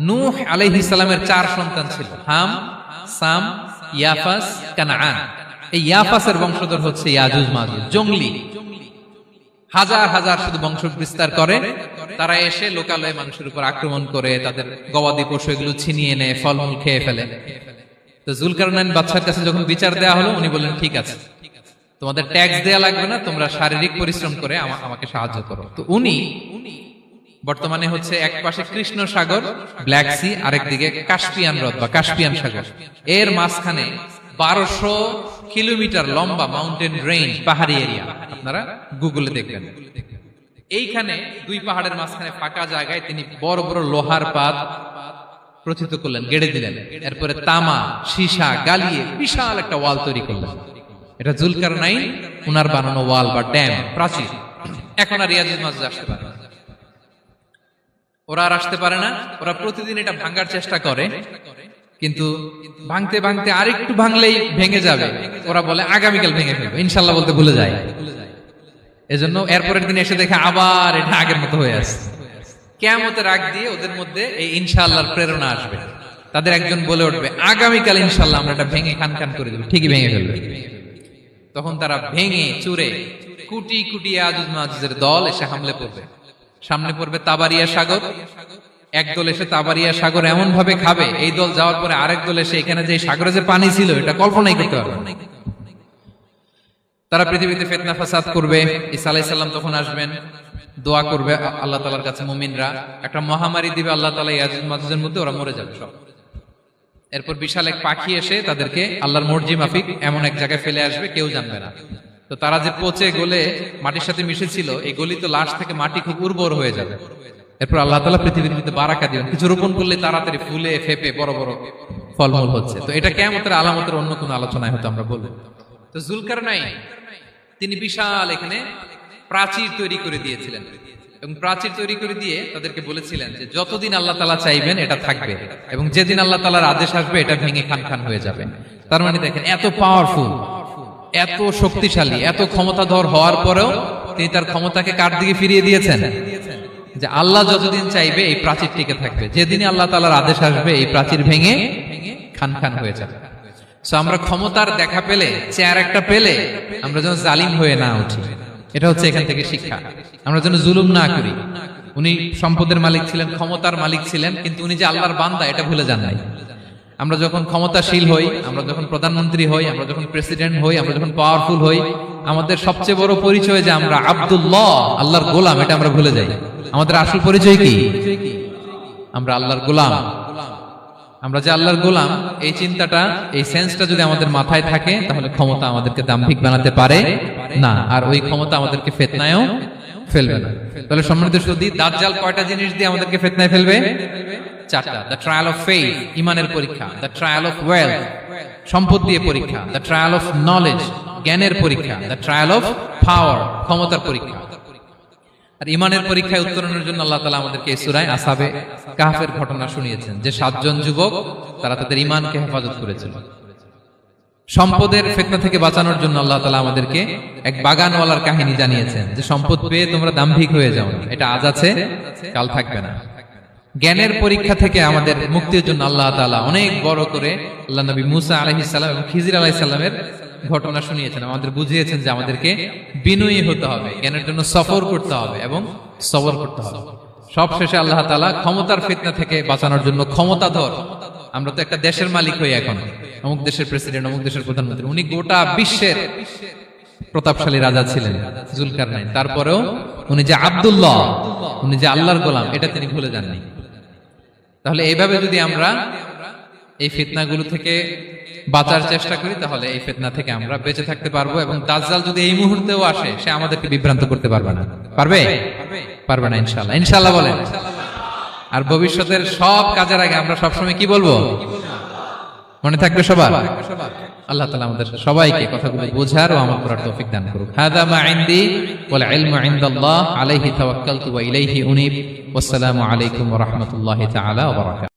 নূহ আলাইহিস সালামের 4 সন্তান ছিল, হাম, সাম, ইয়াফাস, কানাআন। এই ইয়াফাসের বংশধর হচ্ছে ইয়াজুজ মাজুজ, জঙ্গলি, হাজার হাজার শুধু বংশ বিস্তার করে। তারা এসে লোকালয়ে মানুষের উপর আক্রমণ করে, তাদের গবাদি পশু এগুলো ছিনিয়ে নেয়, ফলমূল খেয়ে ফেলে। তো জুলকারনাইন বাদশার কাছে যখন বিচার দেওয়া হলো, উনি বললেন ঠিক আছে, তোমাদের ট্যাক্স দেয়া লাগবে না, তোমরা শারীরিক পরিশ্রম করে আমাকে সাহায্য করো। তো উনি বর্তমানে হচ্ছে এক পাশে কৃষ্ণ সাগর, ব্ল্যাক সি, আরেকদিকে কাস্পিয়ান হ্রদ বা কাস্পিয়ান সাগর, এর মাঝখানে 1200 কিলোমিটার লম্বা মাউন্টেন রেঞ্জ, পাহাড়ি এরিয়া, আপনারা গুগলে দেখবেন। এইখানে দুই পাহাড়ের মাঝখানে ফাঁকা জায়গায় তিনি বড় বড় লোহার পাত প্রথিত করলেন, গেড়ে দিলেন। এরপরে তামা, সীসা গালিয়ে বিশাল একটা ওয়াল তৈরি করলেন। এটা জুলকারনাইন উনার বানানো ওয়াল বা ড্যাম, প্রাচীর। এখন আর ইয়াজুজ মাজুজ আসতে পারে না, ওরা আর আসতে পারে না। ওরা প্রতিদিন এটা ভাঙার চেষ্টা করে, কিন্তু ভাঙতে ভাঙতে আরেকটু ভাঙলেই ভেঙে যাবে। ওরা বলে আগামীকাল ভেঙে ফেলবে, ইনশাল্লাহ বলতে ভুলে যায়। এজন্য এরপরের দিন এসে দেখে আবার এটা আগের মতো হয়ে আসছে। কিয়ামতের আগ দিয়ে ওদের মধ্যে এই ইনশাআল্লাহর প্রেরণা আসবে। তাদের একজন বলে উঠবে, আগামীকাল ইনশাআল্লাহ আমরা এটা ভেঙে খান খান করে দেব, ঠিকই ভেঙে ফেলবে। তখন তারা ভেঙে চুরে কুটি কুটি ইয়াজুজ মাজুজের দল এসে হামলে পড়বে। সামনে পড়বে তাবারিয়া সাগর, একদল এসে তাবারিয়া সাগর এমন ভাবে খাবে, এই দল যাওয়ার পরে আরেক দল এসে এখানে যে সাগরে যে পানি ছিল এটা কল্পনাই করতে পারবে না। তারা পৃথিবীতে ফিতনা ফাসাদ করবে। ঈসা আলাইহিস সালাম তখন আসবেন, দোয়া করবে আল্লাহ তাআলার কাছে মুমিনরা, একটা মহামারী দিবে আল্লাহ তাআলা ইয়াজুজ মাজুজের মধ্যে, ওরা মরে যাবে সব। এরপর বিশাল এক পাখি এসে তাদেরকে আল্লাহর মর্জি মাফিক এমন এক জায়গায় ফেলে আসবে, কেউ জানবে না। তো তারা যে পচে গলে মাটির সাথে মিশেছিল, এই গলিত লাশ থেকে মাটি খুব উর্বর হয়ে যাবে। এরপর আল্লাহ তাআলা পৃথিবীর মধ্যে বারাকা দিবেন, কিছু রোপণ করলে তাড়াতাড়ি ফুলে ফেপে বড় বড় ফলমূল হচ্ছে। তো এটা কিয়ামতের আলামতের অন্য কোন আলোচনায় হয়তো আমরা বলবো। তো জুলকারনাইন তিনি বিশাল এখানে প্রাচীর তৈরি করে দিয়েছিলেন, এবং প্রাচীর তৈরি করে দিয়ে তাদেরকে বলেছিলেন যে যতদিন আল্লাহ তাআলা চাইবেন এটা থাকবে, এবং যেদিন আল্লাহ তাআলার আদেশ আসবে এটা ভেঙে খান খান হয়ে যাবে। তার মানে দেখেন, এত পাওয়ারফুল, এত শক্তিশালী, এত ক্ষমতাধর হওয়ার পরেও তিনি তার ক্ষমতাকে কার দিকে ফিরিয়ে দিয়েছেন? যে আল্লাহ যতদিন চাইবে এই প্রাচীর টিকে থাকবে, যেদিন আল্লাহ তাআলার আদেশ আসবে এই প্রাচীর ভেঙে খান খান হয়ে যাবে। সো আমরা ক্ষমতার দেখা পেলে, চেয়ার একটা পেলে আমরা যেন জালিম হয়ে না উঠি, এটা হচ্ছে এখান থেকে শিক্ষা। আমরা যেন জুলুম না করি। উনি সম্পদের মালিক ছিলেন, ক্ষমতার মালিক ছিলেন, কিন্তু উনি যে আল্লাহর বান্দা এটা ভুলে যান নাই। আমরা যখন ক্ষমতাশীল হই, আমরা যখন প্রধানমন্ত্রী হই, আমরা যখন প্রেসিডেন্ট হই, আমরা যখন পাওয়ারফুল হই, আমাদের সবচেয়ে বড় পরিচয় যে আমরা আব্দুল্লাহ, আল্লাহর গোলাম, এটা আমরা ভুলে যাই। আমাদের আসল পরিচয় কি? আমরা আল্লাহর গোলাম। আমরা যে আল্লাহর গোলাম, এই চিন্তাটা, এই সেন্সটা যদি আমাদের মাথায় থাকে, তাহলে ক্ষমতা আমাদেরকে দাম্ভিক বানাতে পারে না, আর ওই ক্ষমতা আমাদেরকে ফিতনায়ও ফেলবে না। তাহলে সম্মানিত সুধী, দাজ্জাল কয়টা জিনিস দিয়ে আমাদেরকে ফিতনায় ফেলবে? 4টা। দ্য ট্রায়াল অফ ফেইথ, ইমানের পরীক্ষা; দ্য ট্রায়াল অফ ওয়েলথ, সম্পদ দিয়ে পরীক্ষা; দ্য ট্রায়াল অফ নলেজ, জ্ঞানের পরীক্ষা; দ্য ট্রায়াল অফ পাওয়ার, ক্ষমতার পরীক্ষা। আর ইমানের পরীক্ষায় উত্তরণের জন্য আল্লাহ তাআলা আমাদেরকে এই সূরায় আসহাবে কাহফের ঘটনা শুনিয়েছেন, যে 7 জন যুবক তারা তাদের ইমানকে হেফাজত করেছিল। সম্পদের ফিতনা থেকে বাঁচানোর জন্য আল্লাহ তাআলা আমাদেরকে এক বাগানওয়ালার কাহিনী জানিয়েছেন যে সম্পদ পেয়ে তোমরা দাম্ভিক হয়ে যাও না, এটা আজ আছে কাল থাকবে না। জ্ঞানের পরীক্ষা থেকে আমাদের মুক্তির জন্য আল্লাহ তাআলা অনেক বড় করে আল্লাহ নবী মুসা আলাইহিস সালাম এবং খিজির আলাইহিস সালামের ঘটনা শুনিয়েছেন, আমাদের বুঝিয়েছেন যে আমাদেরকে বিনয়ী হতে হবে, জ্ঞানের জন্য সফর করতে হবে এবং সবর করতে হবে। সবশেষে আল্লাহ তাআলা ক্ষমতার ফিতনা থেকে বাঁচানোর জন্য ক্ষমতাধর, আমরা তো একটা দেশের মালিক হই এখন, অমুক দেশের প্রেসিডেন্ট, অমুক দেশের প্রধানমন্ত্রী, উনি গোটা বিশ্বের প্রতাপশালী রাজা ছিলেন জুলকারনাইন, তারপরেও উনি যে আব্দুল্লাহ, উনি যে আল্লাহর গোলাম, এটা তিনি ভুলে যাননি। তাহলে এইভাবে যদি আমরা এই ফিতনাগুলো থেকে বাঁচার চেষ্টা করি তাহলে এই ফিতনা থেকে আমরা বেঁচে থাকতে পারবো, এবং দাজ্জাল যদি এই মুহূর্তেও আসে সে আমাদেরকে বিভ্রান্ত করতে পারবে না। পারবে? পারবে না ইনশাআল্লাহ। ইনশাআল্লাহ বলেন। আর ভবিষ্যতের সব কাজের আগে আমরা সবসময় কি বলবো? মনে থাকবে সবার? আল্লাহ তাআলা আমাদের সবাইকে কথাগুলো বোঝার ও আমল করার তৌফিক দান করুন। হাযা মা ইনদি ওয়াল ইলমু ইনদাল্লাহ আলাইহি তাওয়াক্কালতু ওয়া ইলাইহি উনীব। ওয়াসসালামু আলাইকুম ওয়া রাহমাতুল্লাহি তাআলা ওয়া বারাকাতুহু।